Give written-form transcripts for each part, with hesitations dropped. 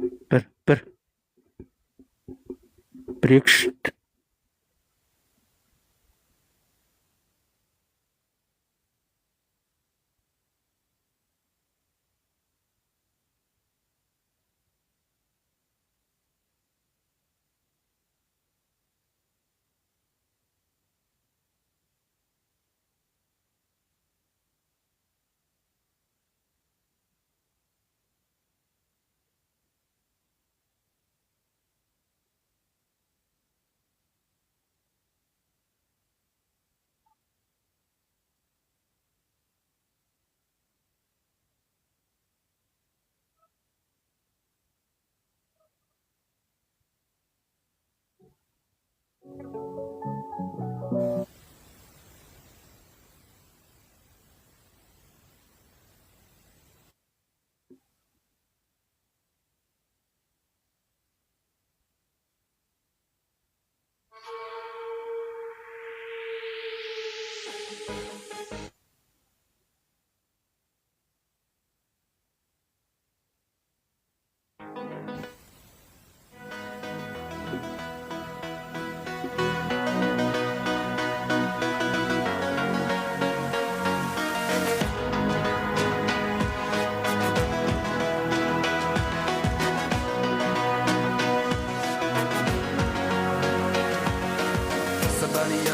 Bir. 1-2-3.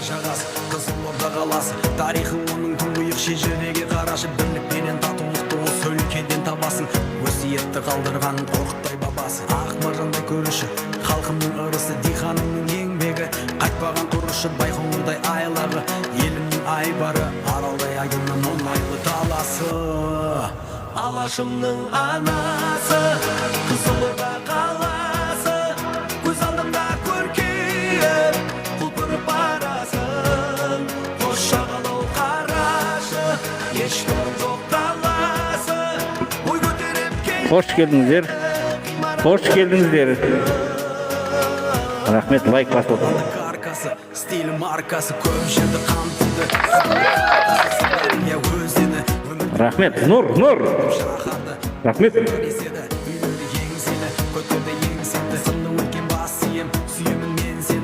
Жағасы, Қызылорда қаласы, тарихы оның тұңғиық шежіреге қарашы, бірлікпенен татулықты осы өлкеден табасын. Өсиетті қалдырған қорықтай бабасы, ақ маржандай көріші, халқымның ырысы, диханымның еңбегі, қайтпаған тұрышы, байқоңырдай айлағы, елімнің айбары, аралдай айдынның оңайлы таласы. Алашымның анасы, Қызылорда қаласы, көз алдымда көркейіп, құлпырып барасың. Қос жағалау қарашы, ешкім жоқ таласы, ой көтеріп келіп. Hoş geldіңіздер. Hoş geldіңіздер. Рахмет, лайк басып отырыңыз. Каркасы, стиль маркасы, көп жерді қамтыды. Рахмет, Нұр. Рахмет.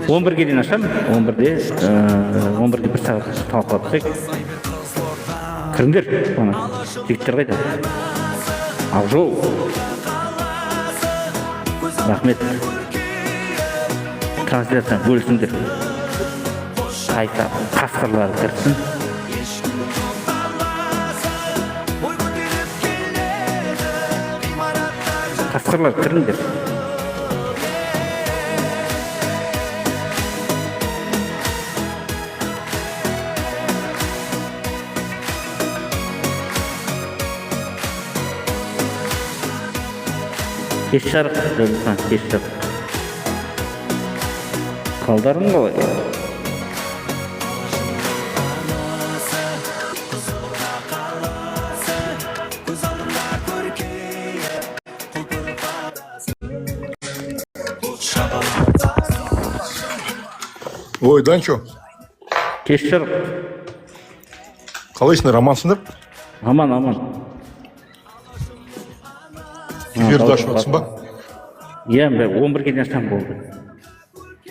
11-ге дейін ашам. 11-де бір сағат талқылап тұрайық. Кіріңдер, жігіттер қайда? Ақжол. Рахмет. Трансляцияны бөлісіңдер. Қайта қасқырлары кірсін. Қасқырлар кіріңдер. Кеш жарық, кеш жарық. Қалдарың қалай? Ой, Данчо. Кеш жарық. Қалайсыңдар, амансыңдар? Аман. Эфирді ашып жатсың ба? Иә, 11-ге дейін ашсам болды.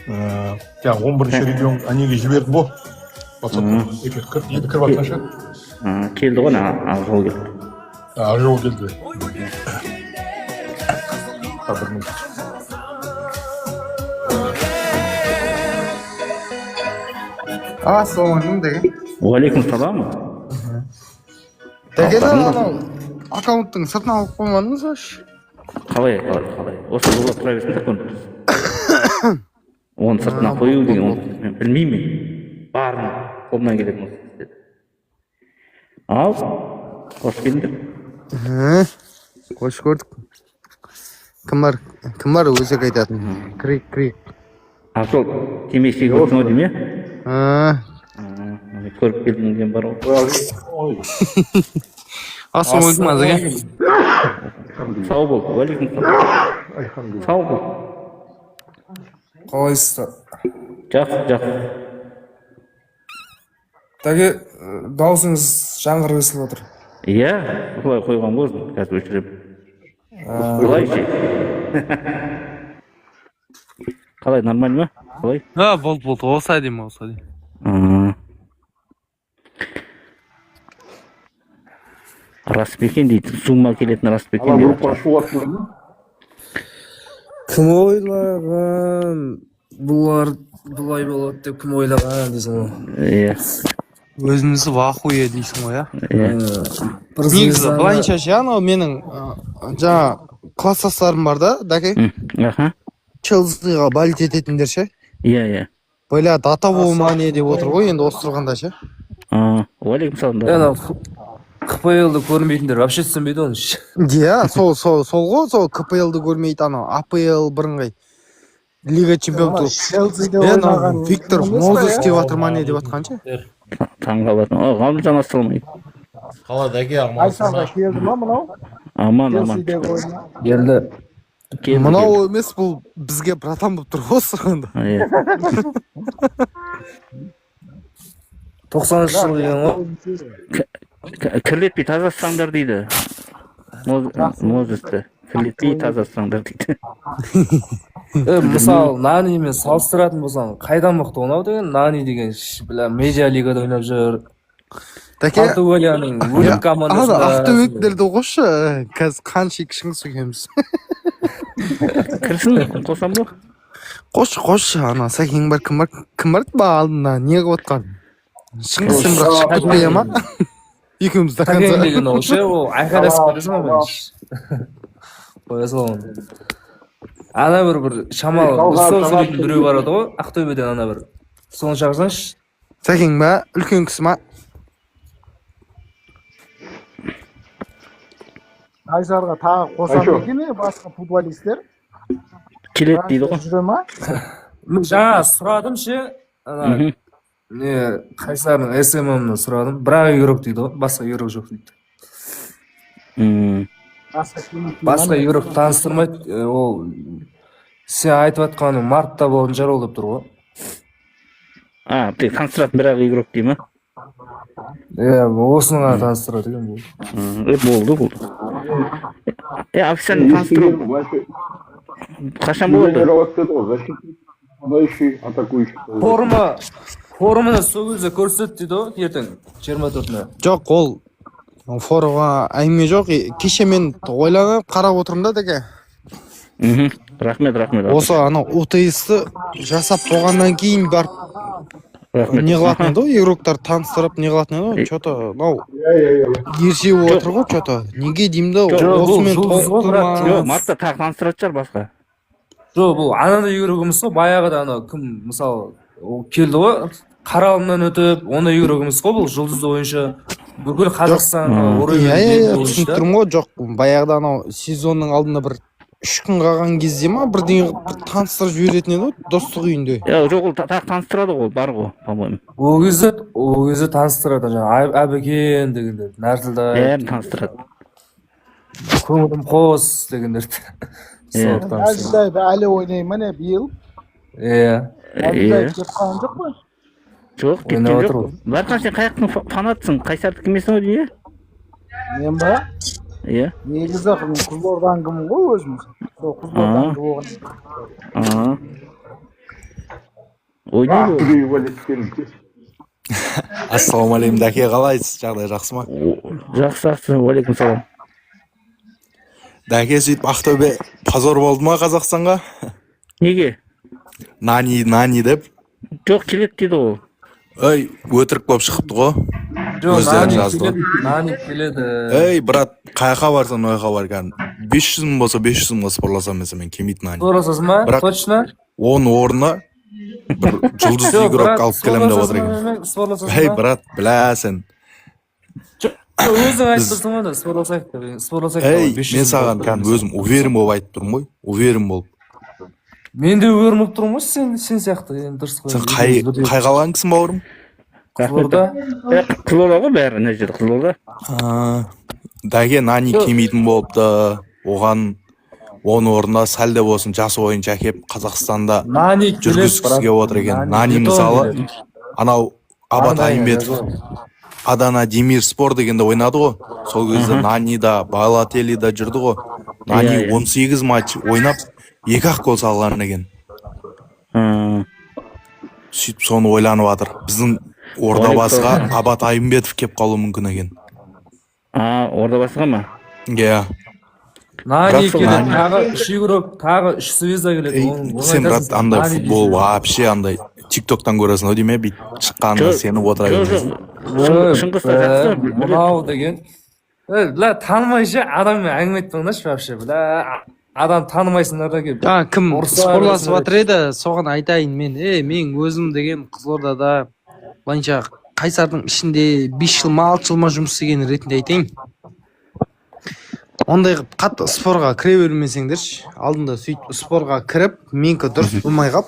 11-ші регион анеге жіберді бұл. Эфир енді кіріп атқанша? Келді ғой, Ақжол келді. Ақжол келді. Бір минут. Ассалаумағалейкум деген. Уалейкум салам. Деген анау аккаунттың сыртын алып қоймадыңыз ба? Қалай. Осы жолға тұра берсін тақын. Оны сыртына қою деген, мен білмеймін. Барын қолынан келетін осы істеді. Ал, қош келдіңдер. Қош көрдік. Кім бар өзек айтатын? Крик. Ақжол, темешіге отырсың ау дейм, көріп келдің деген бар ғой. Ассалаумағалейкум азыға. Сау бол, уалейкум салам. Сау бол. Қалайсыздар? Жақсы. Тәге даусыңыз жаңғырып естіліп отыр. Иә, солай қойған ғой, қазір өшіріп. Былай ше. Қалай, нормально ма? Қалай? Болды. Осылай деймін. Рас па екен дейді. Сума келетін рас па екен дейді. Кім ойлаған бұлар бұлай болады деп кім ойлаған дейсің ғой. Иә. Өзімізді в ахуе дейсің ғой, негізі былайынша ше анау менің жаңа класстастарым бар да дәке. Аха. Челсиға болеть ететіндер ше. Иә. Бля, датового мания деп отыр ғой енді осы тұрғанда ше. Уалейкум салам. КПЛ-ды көрмейтіндер вообще түсінбейді оны. Иә, сол ғой, сол КПЛ-ды көрмейді анау. АПЛ бірыңғай Лига чемпионов. Челсиде ойнаған Виктор Мозес деп жатыр ма не деп жатқан ше. Таңғалатын. Ғалымжан ассалаумағалейкум. Қалай дәке Айсанға келді ма мынау? Аман. Челсидегі ойына. Келді. Мынау емес, бұл бізге братан болып тұр ғой осы тұрғанда. 90-шы жыл деген ғой. Кірлетпей тазасаңдар дейді. Мозесті. Кірлетпей тазасаңдар дейді. Мысалы, Нанимен салыстыратын болсаң, қайдан мықты онау деген? Нани деген, медиа лигада ойнап жүр. Португалияның өлім командасында. Ақтөбектерді қошы, қазір қанша кішіңіз сөйгеміз. Кірсін, қосам ба? Қошы, ана, сәкең бар, кім бар ба алдында, не қып отқан? Шыңғысым бірақ шығып кетпей ма? Екеуміз до конца. Сәкең деген ол ше, ол айқайласып кетесің ба мен? Қоя салуын. Ана бір шамалы, сол сөйлейтін біреу барады ғой, Ақтөбеден ана бір. Соны шақырсаңшы. Сәкең ба, үлкен кісі ма? Айсарға тағы қосам екен басқа футболисттер. Келет дейді ғой. Жүре ма? Жаңа сұрадым ше, ана Қайсардың СММ'ні сұрадым. Бірақ игрок дейді ғой, басқа игрок жоқ дейді. Басқа игрок таныстырмайды, ол сен айтып атқаның мартта болатын жар ол деп тұр ғой. Таныстыратын бірақ игрок дей ма? Осының ғана таныстырады екен бұл. Болды. Официально таныстыру қашан болады? Форумына сол кезде көрсет дейді ғой, ертең 24-ні. Жоқ, ол форумға әңгіме жоқ. Кеше мен ойланып қарап отырмын да деке. Рахмет. Осы анау ОТС-ті жасап болғаннан кейін барып не қылатын еді ғой, игроктар таныстырып не қылатын еді ғой, что-то мынау ерсеу отыр ғой, что-то. Неге деймді, осымен толықтырма. Мартта тағы таныстыратын шығар басқа. Жоқ, бұл анандай игрогымыз ғой, баяғыда анау кім, мысалы, келді ғой, қаралымнан өтіп, оны игрогымыз ғой, бұл жұлдызды ойыншы, бүкіл Қазақстан түсініп тұрмын ғой, жоқ, баяғыда анау сезонның алдында бір 3 күн қалған кезде ма бірдеңе таныстырып жіберетін еді ғой, достық үйінде. Жоқ, ол тағы таныстырады ғой, бар ғой, по-моему. Ол кезде таныстырады, жаңа Әбікен дегендер, Нәрсілдай. Таныстырады. Көңілім қос дегендерді. Әлжідай әлі ойнаймын не биыл. Әлжідай кеп қалған жоқ па? Жоқ, кеткен жоқ. Барқан сен қаяқтың фанатсың, Қайсардікі емесің ғой дейі? Мен ба? Иә. Негізі Қызылордаңғымын ғой өзіміз. Сол Қызылордаңғы болған. Ойнайды. Ассалаумағалейкум дәке, қалайсыз? Жағдай жақсы ма? Жақсы, уалейкум салам. Дәке, сөйтіп Ақтөбе позор болды ма Қазақстанға? Неге? Нани деп. Жоқ, келет дейді ол. Ой, өтірік болып шығыпты ғой. Өздері жазды ғой. Нани келеді. Ей, брат, қайқа барсан ойға бар кән. 500 мың болса 500 мыңға спорласам мен келмейді Нани. Спорласыз ма? Точно? Оның орнына бір жұлдыз игрок алып келем деп отыр екен. Ей, брат, біләсің. Өзің айтып тұрсың ғой да, спорласайық. Ей, мен саған кән өзім уверен болып айтып тұрмын ғой. Уверен болып. Мен де уверен болып тұрмын ғой, сен сияқты. Сен қай қалған кісің бауырым? Қызылорда. Қызылорда ғой бәрі, не жерде Қызылорда. Дәге Нани келмейтін болыпты. Оған оның орнына сәл де болсын жас ойыншы әкеп Қазақстанда жүргізгісі отыр екен. Нани мысалы анау Абат Айымбетов Адана Демир Спор дегенде ойнады ғой. Сол кезде Нани да, Балателли да жүрді ғой. Нани 18 матч ойнап 2-ақ гол салған екен. Сөйтіп соны ойланып жатыр. Біздің ордабасыға Абат Айымбетов кеп қалуы мүмкін екен. Ордабасыға ма? Иә. Нани келеді, тағы 3 игрок, тағы 3 звезда келеді. Сен, брат, андай футбол вообще андай тиктоктан көресің, дейме, бит шыққанына сеніп отыра бермейсің. Шыңғыста жақсы. Мынау деген. Бля, танымайшы адаммен әңгіме айтпаңдаршы вообще. Бля, адам танымайсыңдар да келіп. Кім спорласып жатыр еді, соған айтайын мен. Мен өзім деген Қызылордада былайынша Қайсардың ішінде 5 жыл ма 6 жыл ма жұмыс істеген ретінде айтайын. Ондай қатты спорға кіре бермесеңдерші. Алдында сөйтіп спорға кіріп, менікі дұрыс болмай қап.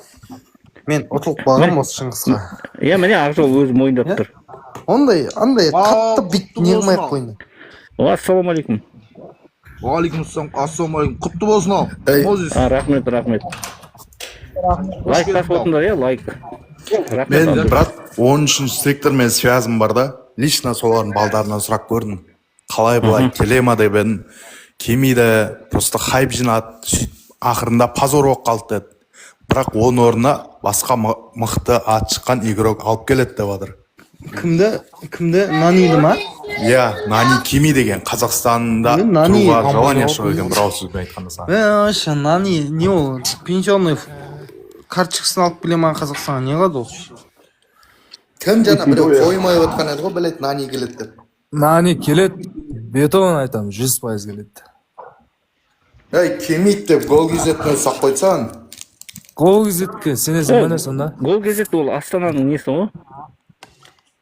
Мен ұтылып қалғам осы Шыңғысқа. Міне Ақжол өзі мойындап тұр. Ондай қатты бит не қылмай қойды. Ассалаумалейкум. Ассалаумалейкум. Құтты болсын ал. Рахмет. Лайк тасып отырсыңдар, лайк. Мен, брат, 13-ші сектормен связым бар да, лично солардың балдарынан сұрақ көрдім. Қалай бұлай келе ма деп едім. Келмейді, просто хайп жинады. Ақырында позор болып қалды деді. Бірақ оның орнына басқа мықты ат шыққан игрок алып келеді деп жатыр. Кімді? Наниді ма? Иә, Нани Кими деген Қазақстанда тұруға желание шығып екен, бір ауыз сөзбен айтқанда саған. Нани, не ол? Пенсионный карточкасын алып келе ма Қазақстанға, не қылады ол? Кім жаңа біреу қоймай отқан еді ғой, білет Нани келеді деп. Нани келеді, бетон айтам, 100% келеді. Келмейді деп гол кезеттен сақ қойсаң. Гол кезетке сенесің бәне сонда? Гол кезет ол Астананың несі ғой?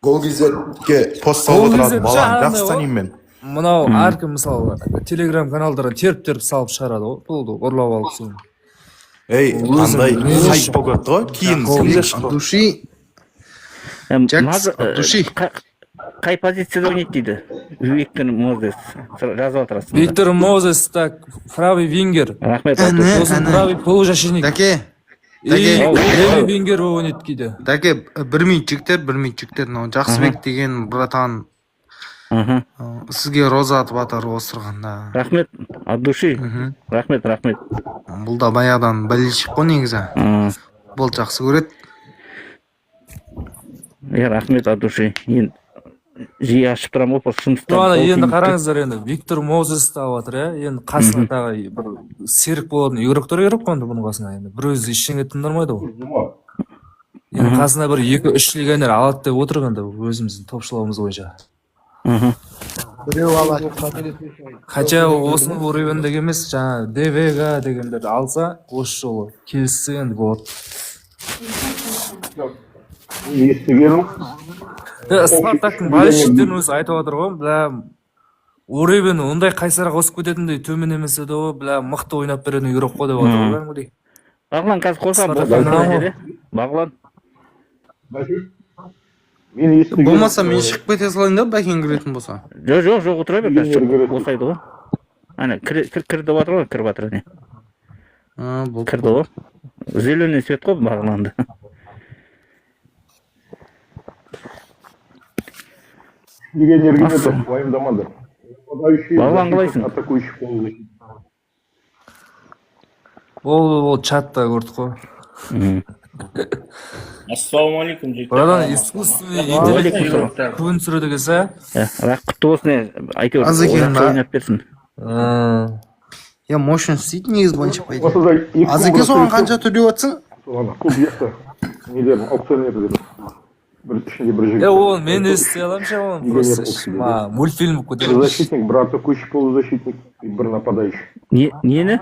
Гол кезетке пост салып отырады баланы жақсы танимын мен. Мынау әркім мысалы телеграм каналдарға теріп салып шығарады ғой, болды ұрлап алып соны. Қандай хайп болып кетті ғой, кейін кімде шықты? Души. Қай позицияда ойнайды дейді? Виктор Мозес жазып отырасың. Виктор Мозес так правый вингер. Рахмет. Сосын правый полузащитник. Дәке. Левый вингер ойнайды кейде. Дәке, бір минут жіктер, Жақсыбек деген братан сізге роза атып атар осырғанда. Рахмет, от души. Рахмет. Бұл да баяғыдан болельщик қой негізі. Бұл жақсы көреді. Рахмет, от души. Жиі ашып тұрам ғой, шындықтан. Енді қараңыздар енді, Виктор Мозес тауып жатыр, енді қасына тағы бір серік болатын игроктар керек қойды бұның қасына енді. Бір өзі ештеңе тындырмайды ғой. Енді қасына бір 2-3 легионер алады деп отырғанда өзіміздің топшылауымыз бойынша. Біреу алады. Хотя осының уровендегі емес, жаңа ДВГ дегендерді алса, осы жолы келіссе енді болады. Спартактың болельщиктерін өзі айтып отыр ғой, бля, уровені ондай қайсарақ өсіп кететіндей төмен емес еді ғой, бля, мықты ойнап беретін игрок қой деп отыр ғой. Бағлан қазір қосам, Бағлан. Болмаса мен шығып кете салайын да, бәкең кіретін болса. Жоқ, отыра бер, қазір босайды ғой. Ана, кірді батыр ғой, кіріп батыр. Кірді ғой. Зеленый свет қой Бағланды. Легионер уайымдамады. Бағлан қалайсың? Атакующий полузащитник. Ол чатта көрдік қой. Ассалаумалейкум. Брадан, искусственный интеллект күн сүреді келсе? Құтты болсын, әйтеуір ойнап берсін. Мощно істейді негіз бойынша пайда. Азеке соған қанша төлеп отсың? Клуб ешті. Нелерін, аукцион еді деді. Ол мен істей аламша, он просто мультфильм көтеріп. Защитник, бір атакующий полузащитник, бір нападающий. Нені?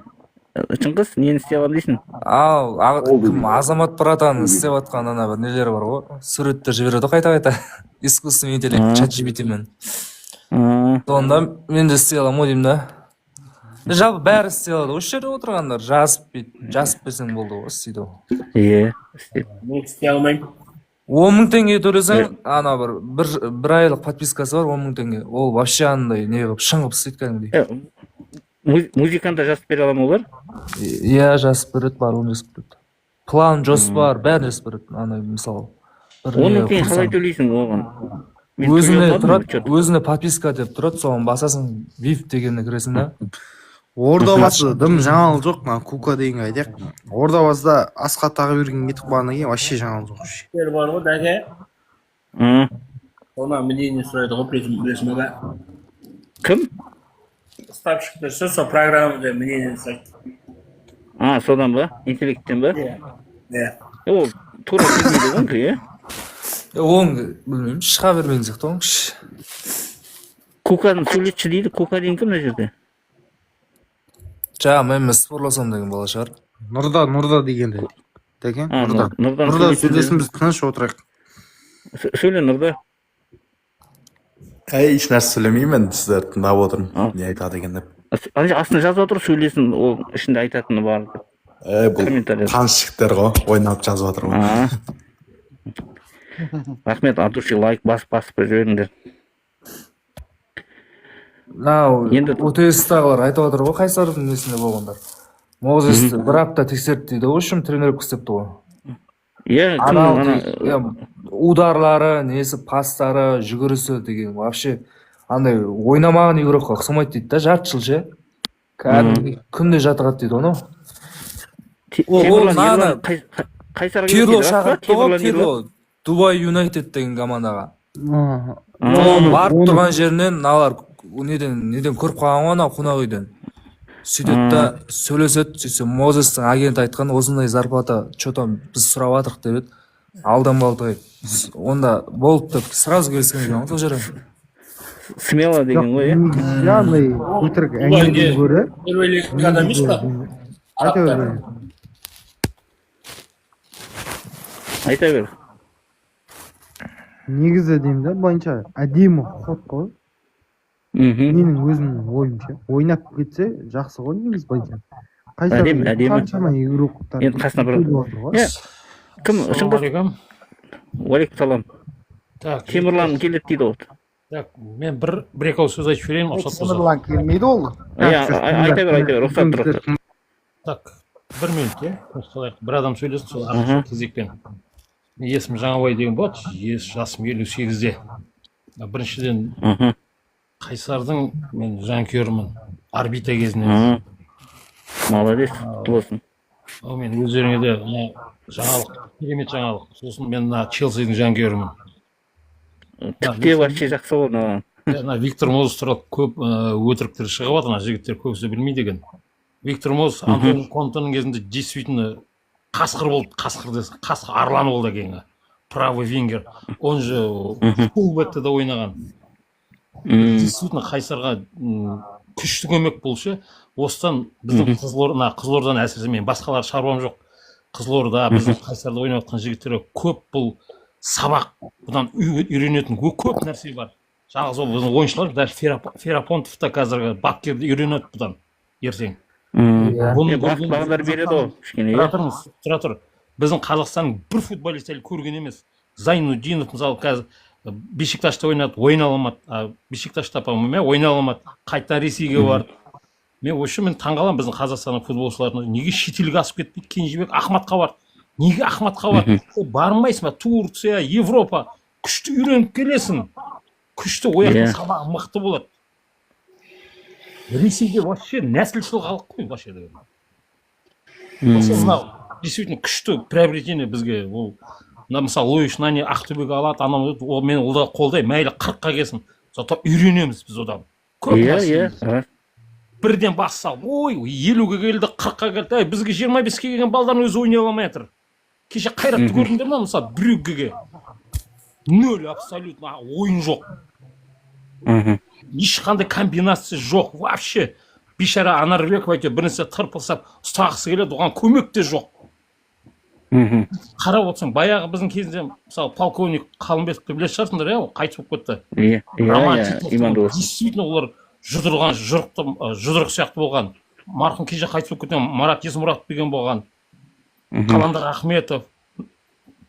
Шыңғыс, нені істей алам дейсің? Кім Азамат братан істеп атқан ана бір нелер бар ғой. Суреттер жібереді қайта-қайта. Искусственный интеллект, чат GPT-мен. Сонда мен де істей алам ғой деймін да. Жалпы бәрі істей алады. Осы жерде отырғандар жазып берсең болды ғой, істейді ғой. Мен істей алмаймын. 10 мың теңге төлесең, ана бір айлық подпискасы бар, 10 мың теңге. Ол вообще андай не қылып шыңғып істейді кәдімгідей. Музыканта жазып бере аламын олар? Иә, жазып береді, барлығын жазып береді. План, жоспар, бәрін жазып береді. Ана мысалы. 10 мың теңге қалай төлейсің оған? Өзіне подписка деп тұрады, соған басасың, VIP дегеніне кіресің да. Ордабасы дым жаңалық жоқ, мына Кука дегенге айтайық. Ордабасыда Асқат Тағыберген кетіп қалғаннан кейін вообще жаңалық жоқ. Бір бар ғой, дәке. Ona мнение сұрайды ғой, білесің бе? Кім? Ставщиктер сол программада мнение сұрайды. Содан ба? Интеллекттен ба? Иә. Ол тура келмейді ғой, иә? Оң, білмеймін, шыға бермеген сияқты оң. Куканың сөйлетші дейді, Кука деген кім мына жерде? Мен спорласам деген бала шығар. Нұрда дегенде. Дәкен, Нұрда. Нұрда сөйлесін, біз тыныш отырайық. Сөйле, Нұрда. Еш нәрсе сөйлемеймін, сіздер тыңдап отырмын. Не айтады екен деп. Астына жазып отыр, сөйлесін, ол ішінде айтатыны бар. Бұл танышықтар ғой, ойнап жазып отыр ғой. Рахмет, атушы лайк басып жіберіңдер. ОТС-тағылар айтып отыр ғой, Қайсардың несінде болғандар. Мозесті бір апта тексерді дейді, ол үшін тренер күстепті ғой. Ударлары, несі, пастары, жүгірісі деген, вообще, андай ойнамаған игрокқа ұқсамайды дейді да, жарты жыл ше. Күнде жатырады дейді оны. Пирло шақыртты ғой, Пирло, Дубай Юнайтед деген командаға. Барып тұрған жерінен, налар, неден көріп қалған ғой, қонақ үйден. Сөйтеді да сөйлеседі, сөйтсе Мозестің агенті айтқан, осындай зарплата, что-то біз сұрап атырық деп еді. Алдан балтай. Онда болып деп сразу келіскен екен ол жерде. Смело деген ғой, иә? Яғни өтірік әңгімеден гөрі. Первый адам емес па? Айта бер. Негізі деймін да, бойынша әдемі ход қой. Менің өзімнің ойымша. Ойнап кетсе жақсы ғой негіз бойынша. Әдемі. Қаншама игроктар. Енді қасына бір. Кім? Шыңғыс? Уалейкум салам. Темірлан келеді дейді ол. Так, мен бір-екі ауыз сөз айтып жіберейін, рұқсат болса. Темірлан келмейді ол. Айта бер, рұқсат тұр. Так, бір минут, бір адам сөйлесін, сол арқылы кезекпен. Есім Жаңабай деген болады, жасым 58-де. Біріншіден, Қайсардың мен жанкүйерімін, орбита кезінен. Молодец, болсын. Ол мен өздеріңе де жаңалық, керемет жаңалық. Сосын мен Челсидің жанкүйерімін. Тіпте вообще жақсы болды. Виктор Мозес туралы көп өтіріктер шығып жатыр, жігіттер көбісі білмейді екен. Виктор Мозес Антонио Контенің кезінде действительно қасқыр болды, қасқыр арланы болды екен. Правый вингер. Он же фулбекте де ойнаған. Действительно Қайсарға күшті көмек болшы. Осыдан біздің Қызылордан әсіресе мен басқалар шаруам жоқ. Қызылорда біздің Қайсарда ойнап жатқан жігіттерге көп бұл сабақ, бұдан үйренетін көп нәрсе бар. Жалғыз ол біздің ойыншылар, даже Ферапонтов та қазіргі бапкерді үйренеді бұдан ертең. Бағдар береді ол. Тұра тұр. Біздің Қазақстанның бір футболист әлі көрген емес. Зайнуддинов, мысалы, қазір Бешикташта ойнады, ойна аламады. Бешикташта ойна аламады. Қайта Ресейге барды. Мен үшін мен таңғаламын біздің Қазақстанның футболшыларына. Неге шетелге асып кетпейді? Кенжебек Ахматқа барды. Неге Ахматқа барды? Бармайсың ба? Турция, Европа. Күшті үйреніп келесің. Күшті ояқтың сабағы мықты болады. Ресейде вообще нәсілшіл халық қой вообще деген. Действительно күшті приобретение бізге. Мысалы Луиш Нани Ақтөбеге алады, мен олда қолдай, мәйлі 40-қа келсін. Зато үйренеміз біз одан. Көп нәрсе. Бірден бас сал, 50-ге келді, 40-қа келді, бізге 25-ге келген балдарын өзі ойнай аламай жатыр. Кеше Қайратты көрдіңдер ме, мысалы Брюггеге? Нөл абсолютно ойын жоқ. Ешқандай комбинация жоқ, вообще. Бишара Анарбеков айтып, бірнәрсе тырпылсап, ұстағысы келеді, оған көмек те жоқ. Қарап отырсаң, баяғы біздің кезінде, мысалы, полковник Қалымбетовті біле шығарсыңдар, қайтып болып кетті. Действительно, олар жұдырық сияқты болған. Марқұм кеше қайтып болып кеткен Марат Есмұратов деген болған. Қаландар Ахметов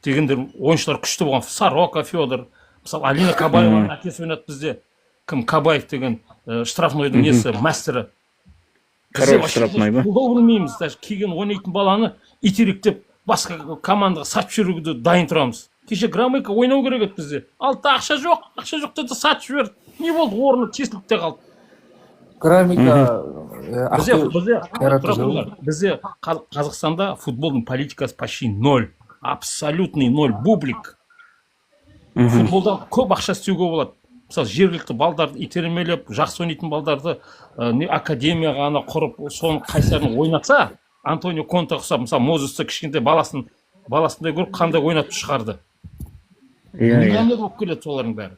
дегендер ойыншылар күшті болған. Сорока Федор, мысалы, Алина Кабаеваның әкесі ойнады бізде. Кім Кабаев деген штрафнойдың несі, мастері. Бұл білмейміз, келген ойнайтын баланы итеректеп басқа командаға сатып жіберуге дайын тұрамыз. Кеше Громыко ойнау керек еді бізде. Алты ақша жоқ деді, сатып жіберді. Не болды? Орны тесіліп те қалды. Графика бізде Қазақстанда футболдың политикасы почти ноль, абсолютный ноль, бублик. Футболдан көп ақша істеуге болады. Мысалы жергілікті балдарды итермелеп, жақсы ойнайтын балдарды академияға ана құрып, соның қайсарын ойнатса, Антонио Конте ұқсап, мысалы Мозесті кішкентай баласындай көріп, қандай ойнатып шығарды. Миллионер болып келеді солардың бәрі.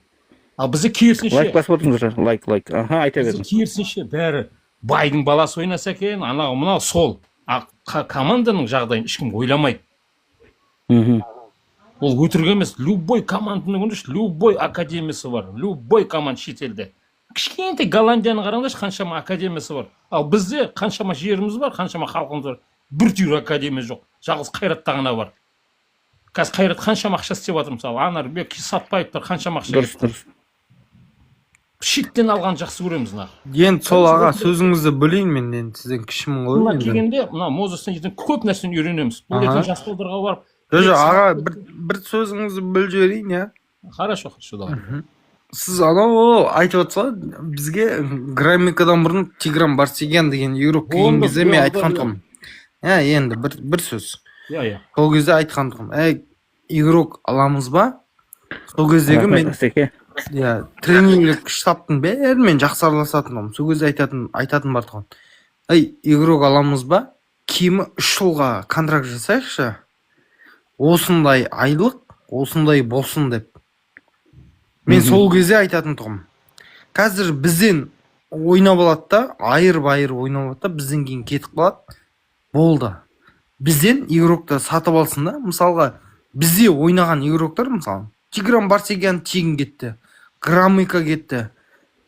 Ал бізде керісінше. Лайк басып отырыңыздар, лайк. Аха, айта беріңіз. Керісінше бәрі байдың баласы ойнаса екен, мынау сол. Команданың жағдайын ешкім ойламайды. Ол өтірік емес. Любой команданың көріңізші, любой академиясы бар. Любой команда шетелде. Кішкентай Голландияны қараңдаршы, қаншама академиясы бар. Ал бізде қаншама жеріміз бар, қаншама халқымыз бар. Бір түйір академия жоқ. Жалғыз Қайратта ғана бар. Қазір Қайрат қаншама ақша істеп жатыр, мысалы Анарбек Сатпаевтар қаншама ақша. Дұрыс. Шеттен алған жақсы көреміз на. Енді сол аға сөзіңізді бөлейін мен, енді сізден кішімін ғой. Мына келгенде мына Мозестен ертең көп нәрсені үйренеміз. Бұл ертең жас балдарға барып. Жоқ, аға бір сөзіңізді бөліп жіберейін, я. Хорошо, давай. Сіз анау айтып отырсыз, бізге графикадан бұрын Тигран Барсегян деген игрок келген кезде мен айтқан тұғым. Енді бір сөз. Сол кезде айтқан тұғым. Игрок аламыз ба? Сол кездегі мен тренингілік штабтың бәрін мен жақсы араласатынмын. Сол кезде айтатын бар тұғым. Игрок аламыз ба? Кемі 3 жылға контракт жасайықшы. Осындай айлық, осындай болсын деп. Мен сол кезде айтатын тұғым. Қазір бізден ойнап алады да, айырып ойнап алады да, бізден кейін кетіп қалады. Болды. Бізден игрокты сатып алсын да, мысалға, бізде ойнаған игроктар, мысалы, Тигран Барсегян тегін кетті, Громыко кетті,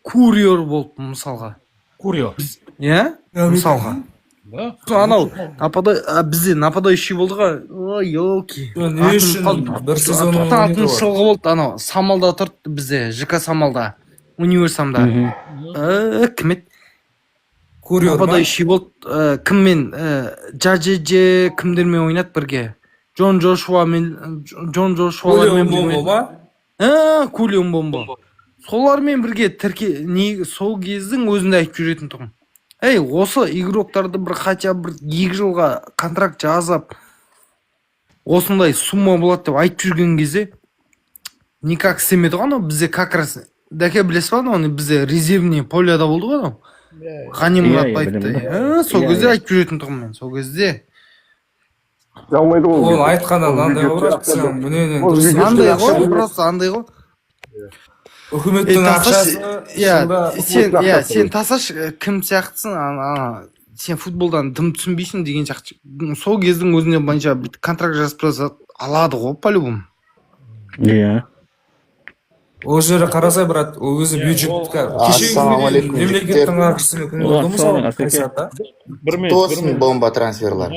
Курьер болды, мысалға. Курьер? Мысалға. Анау, бізде нападающий болды ға, ой, елки. Не үшін бір сезон ойнайды ғой. Жылғы болды, анау, Самалда тұрды бізде, ЖК Самалда, Универсамда. Кім еді? Нападающий болды, кіммен, Джаджеже кімдермен ойнады бірге? Джон Джошуалармен Бомбо ба? Кулион Бомбо. Солармен бірге сол кездің өзінде айтып жүретін тұғым. Осы игроктарды бір хотя бір 2 жылға контракт жазып, осындай сумма болады деп айтып жүрген кезде, никак істемеді ғой, бізде как раз, дәке білесіз ба, бізде резервный поляда болды ғой, Ғани Мұратбаевты. Сол кезде айтып жүретін тұғым мен, сол кезде. Ол айтқаннан андай ғой, сен мүненен дұрыс. Андай ғой, просто андай ғой. Үкіметтің ақшасы. Сен тасаш кім сияқтысың, сен футболдан дым түсінбейсің деген сияқты. Сол кездің өзіне бойынша контракт жазып алады ғой, по-любому. Ол жері қарасай, брат, ол өзі бюджетті. Кешегі мемлекеттің ақшысымен күн болды мысалы, Қайсатта. Тосын бомба трансферлар.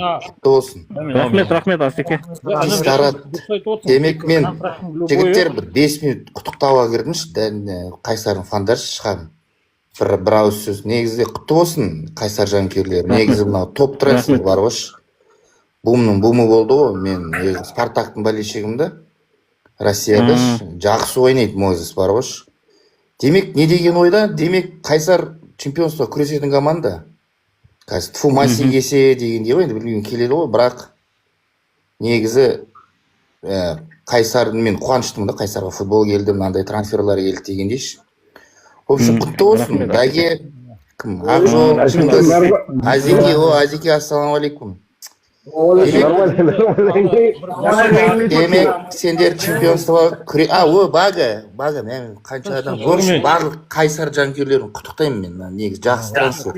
Тосын. Рахмет, Асеке. Демек мен жігіттер 5 минут құттықтауға кірдімші, Қайсардың фандары шығамын. Бір ауыз сөз. Негізде құтты болсын, Қайсар жанкүйерлері. Негізі мынау топ трансфер бар ғой. Бумның бумы болды ғой. Мен Спартактың болельшігімді. Россияда жақсы ойнайды Мозес бар ғой. Демек, не деген ойда? Демек, Қайсар чемпионство күресетін команда. Қазір тфу маси кесе дегенде ғой, енді білмеймін келеді ғой, бірақ негізі Қайсардың мен қуаныштымын да, Қайсарға футбол келді, мынандай трансферлар келді дегендейші. В общем, құтты болсын. Дәге кім? Ақжол, Чингіз, Азеке, ассалаумалейкум. Демек, сендер чемпионство бага, мен қанша адам көрші, барлық Қайсар жанкүйерлерін құттықтаймын мен, негіз жақсы трансфер.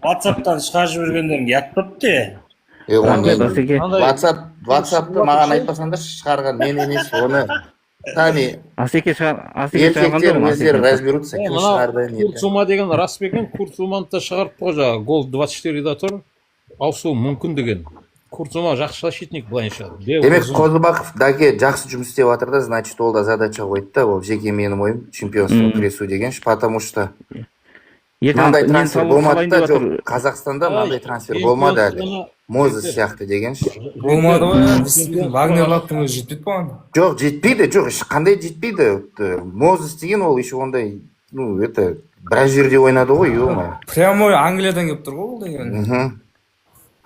WhatsApp-тан шығарып жібергендерің ятпып те. WhatsApp-ты маған айтпасаңдар шығарған мен емес, оны Асеке еркектер өздері разберутся, кім шығарды. Курцума деген рас бекен, Курцуманы да шығарып қожа, гол 24-да тұр. Ауысу мүмкін деген. Курцума жақсы защитник былайынша. Демек, Қозыбақов даге жақсы жұмыс істеп жатыр да, значит, ол да задача қойды да, ол жеке менің ойым, чемпионство күресу деген, потому что мынандай трансфер болмады да, жоқ, Қазақстанда мынандай трансфер болмады әлі. Мозес сияқты деген. Болмады ғой, Вагнерлаттың өзі жетпейді болған. Жоқ, жетпейді, жоқ, қандай жетпейді. Мозес деген ол еще ондай, біраз жерде ойнады ғой, ё-моё. Прямой Англиядан келіп тұр ғой ол деген.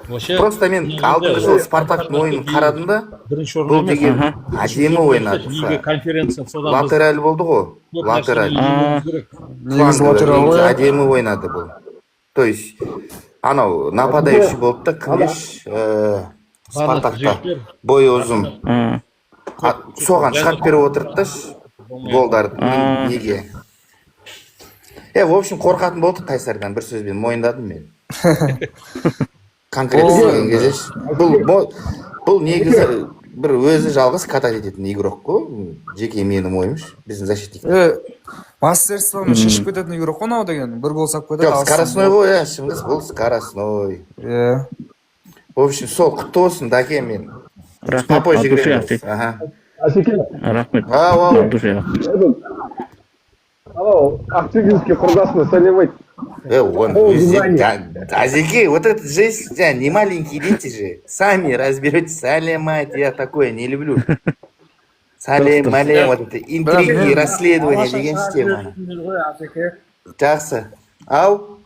Просто мен алдыңғы жылы Спартактың ойынын қарадым да, бұл деген әдемі ойнады. Латераль болды ғой, латераль. Әдемі ойнады бұл. То есть, анау нападающий болды да, кімдеш Спартакта бойы ұзын. Соған шығарып беріп отырды да голдарды. Неге? В общем, қорқатын болдық Қайсардан, бір сөзбен мойындадым мен. Конкретно кезеш. Бұл негізі бір өзі жалғыз катать ететін игрок қой. Жеке менің ойымш, біздің защитник. Мастерствоны шешіп кететін игрок қой мынау деген. Бір гол салып кетеді. Жоқ, скоростной ғой, шыңғыс, бұл скоростной. В общем, сол құтты болсын, Даке, мен. Попозже играемыз. Рахмет. Алло, Ақтөбелікке құрдасына сәлем айт. Азеке, вот этот жесть, не маленькие дети же. Сами разберетесь. Салем, мать, я такое не люблю. Салем, малем, вот это интриги, расследования деген система. Жақсы. Ау?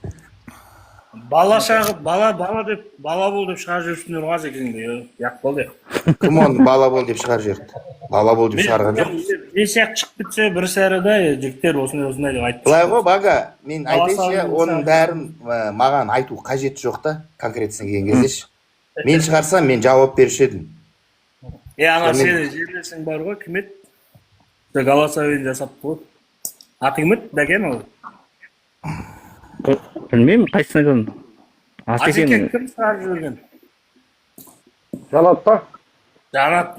Бала шағып, бала бол деп шығарып жүрсіңдер ғой Азекеңді, яқ бол деп. Кім оны бала бол деп шығарып жүрді? Бала бол деп шығарған жоқ. Мен сияқты шығып бітсе, бір сәріде жігіттер осындай деп айтты. Былай ғой, Бага, мен айтайыншы, оның бәрін маған айту қажеті жоқ та, конкретсін келген кездеш. Мен шығарсам, мен жауап беруші едім. Ана сені жерлесің бар ғой, кім еді? Голосование жасап қойып. Аты кім еді, Дәкен ол? Білмеймін, қайсына көрін. Азеке кім шығарып жүрген? Жанат па? Жанат,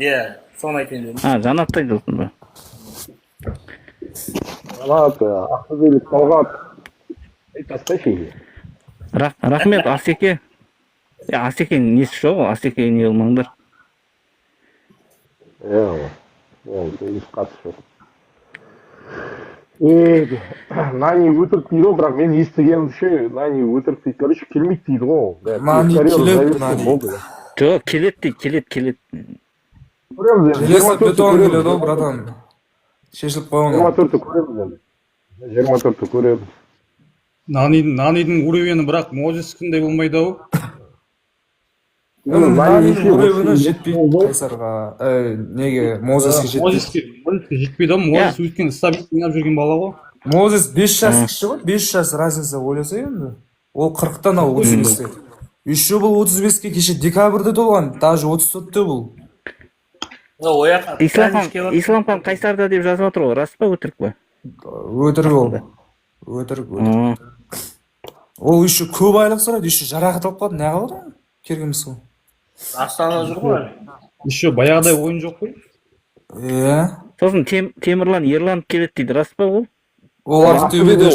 соны айтайын дедім. Жанаттай досың ба? Жанат, Ақтөбелік Талғат. Айтпастайшы. Рахмет, Асеке. Асекең несі жоқ, Асекең не olмаңдар. Ол еш қатысы жоқ. Нани өтірік дейді ғой, бірақ мен естігенімше Нани өтірік дейді, короче, келмейді дейді ғой. Нани келеді, Нани. Жоқ, келеді дейді, келеді. Железо бетон келеді ғой, братан. Шешіліп қойған. 24-ті көреміз енді. 24-ті көреміз. Нанидің уровені бірақ Мозескіндей болмайды ау. Нанидің уровені жетпейді Қайсарға. Неге Мозеске жетпейді. Мозеске жетпейді ау, Мозес өткен стабиль ойнап жүрген бала ғой. Мозес 5 жас кіші ғой, 5 жас разница ойласа енді. Ол 40-тан ал 35-те. Еще бұл 35-ке кеше декабрьде толған, даже 34-те бұл. Исламхан Қайсарда деп жазып отыр ғой, рас па өтірік па? Өтірік ол. Өтірік. Ол еще көп айлық сұрайды, еще жарақат алып қалды, неға отыр? Кергенбіз ғой. Астана жүр ғой. Еще баяғыдай ойын жоқ қой. Сосын Темірлан Ерланов келеді дейді, рас па ол? Ол Ақтөбеде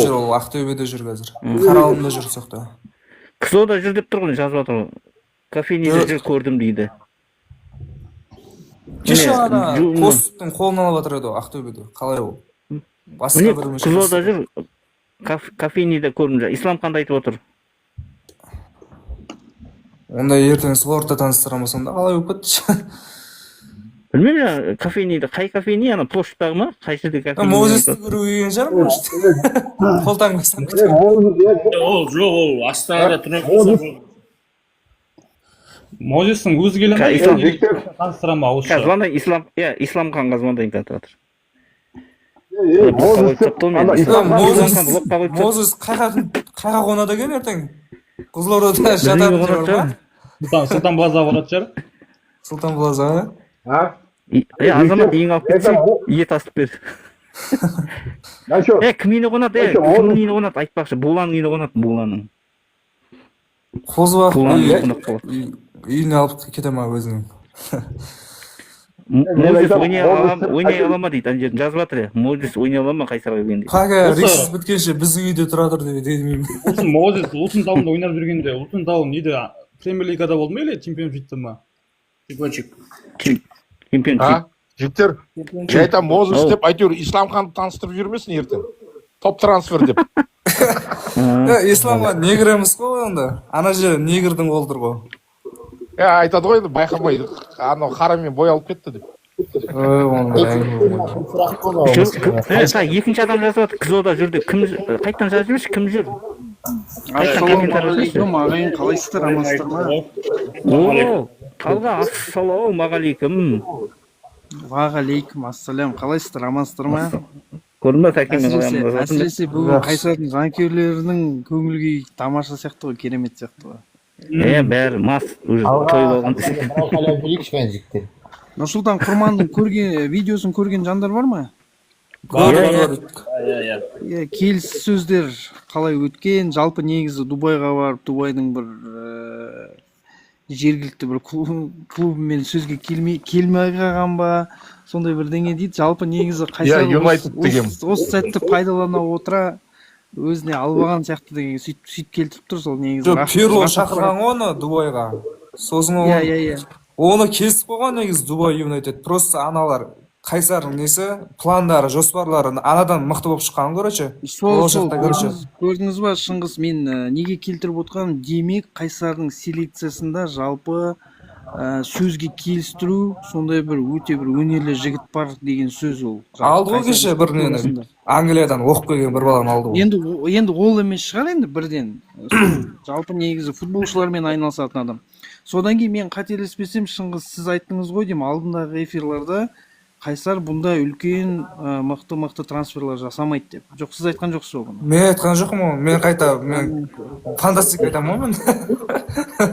жүр қазір. Қаралымда жүр соқта. КСО-да жүр деп тұр ғой, жазып отыр. Кофейнеде жүр көрдім дейді. Кеше ана посттың қолын алып жатыр еді Ақтөбеде. Қалай ол? Міне КСО-да жүр, кофейнеде көрдім. Исламханды айтып отыр. Онда ертең сол орта таныстырамыз, онда қалай өп кетті? Білмеймін, кофейнеде, қай кофейне, ана площадьтағы ма? Қай жерде кофейне? Мозесті көру келген шығар, может. Қолтаңбастан кетті. Ол Астанада тұрып. Мозестің өзі келе ма? Таныстырама ауызша. Қазір звондай, Исламханға звондайын қатып отыр. Мозес қайға қонады екен ертең? Қызылордада жататын жер бар ма? Сұлтан Плазаға баратын шығар. Сұлтан Плазаға? Азамат ең алып кетсе, ие тасып бер. Кім үйіне қонады? Кімнің үйіне қонады? Айтпақшы, Буланың үйіне қонады, Буланың. Қозбақ үйіне алып кете ма өзінің? Мозес ойнай ала ма дейді, ана жерін жазып жатыр. Мозес ойнай ала ма Қайсарға келгенде? Қаға рейсіз біткенше біздің үйде тұра тұр деп дедім. Мозес Ұлтын тауында ойнап жүргенде, Ұлтын тауы неде Премьер-лигада болды ма или чемпионшипте ма? Чемпионшип. Жігіттер, айтам Мозес деп әйтеуір Исламханды таныстырып жүрмесін ертең. Топ трансфер деп. Исламға негр емес қой онда. Ана жері негрдің қолдыр ғой. Айтады ғой, байқамай, анау қарамен бой алып кетті деп. екінші адам жазып жатыр, кзода жүр деп. Кім қайттан жазып жіберші, кім жүр? ассалаумағалейкум ағайын, қалайсыздар, амансыздар ма? О, Талға, ассалаумағалейкум. Уағалейкум ассалам, қалайсыздар, амансыздар ма? Көрінбе тәкемен әсіресе бүгін Қайсардың жанкүйерлерінің көңіл күйі тамаша сияқты ғой, керемет сияқты ғой. Бәрі мас, уже той болған. Нұрсұлтан Құрманның видеосын көрген жандар бар ма? Келіссөздер қалай өткен, жалпы негізі Дубайға барып, Дубайдың бір жергілікті бір клубымен сөзге келмей қалған ба, сондай бірдеңе дейді. Жалпы негізі Қайсар осы сәтті пайдалана отыра өзіне албаған сияқты деген сөйтіп келтіріп тұр сол негізі. Жоқ, Пиро шақырған оны Дубайға. Сосын оны кесіп қойған негізі Дубай Юнайтед. Просто аналар Қайсардың несі, пландары, жоспарлары анадан мықты болып шыққан, короче. Сол, көрдіңіз ба, Шыңғыс, мен неге келтіріп отқаным, демек Қайсардың селекциясында жалпы сөзге келістіру, сондай бір өте бір өнерлі жігіт бар деген сөз ол. Алды ғой кеше бір нені, Англиядан оқып келген бір баланы алды ғой. Енді ол емес шығар енді бірден. Жалпы негізі футболшылармен айналысатын адам. Содан кейін мен қателеспесем, Шыңғыс, сіз айттыңыз ғой деймін, алдындағы эфирларда Қайсар бұнда үлкен мықты трансферлар жасамайды деп. Жоқ, сіз айтқан жоқсыз ол бұны. Мен айтқан жоқпын ол. Мен фантастика айтамын ғой мен.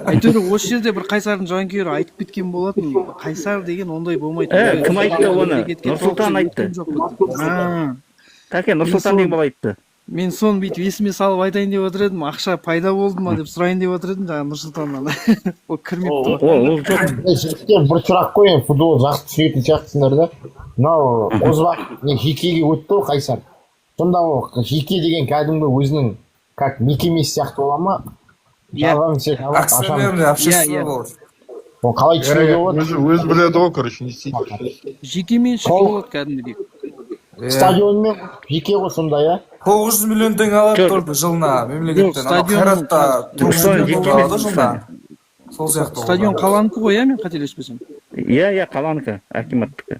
Әйтеуір осы жерде бір Қайсардың жанкүйері айтып кеткен болатын. Қайсар деген ондай болмайды. Кім айтты оны? Нұрсұлтан айтты. Тәке, Нұрсұлтан деген бала айтты. Мен соны бүйтіп есіме салып айтайын деп отыр едім, ақша пайда болды ма деп сұрайын деп отыр едім, жаңағы Нұрсұлтаннан. Ол кірмепті. Ол жоқ. Бір сұрақ қояйын, футбол жақсы түсінетін сияқтысыңдар да. Мынау Озбақ Хикеге өтті ғой Қайсар. Сонда ол Хике деген кәдімгі өзінің как мекемесі сияқты бола ма? Акционерный общество болады. Ол қалай түсінуге болады? Өзі біледі ғой, короче, не істейді. Жекеменшік болады кәдімгідей. Стадион мен жеке ғой сонда, иә? 900 миллион теңге алады только жылына мемлекеттен. Қайратта 900 миллион алады жылына. Сол сияқты. Стадион қаланікі ғой, иә, мен қателеспесем. Иә, қаланікі, акиматтікі.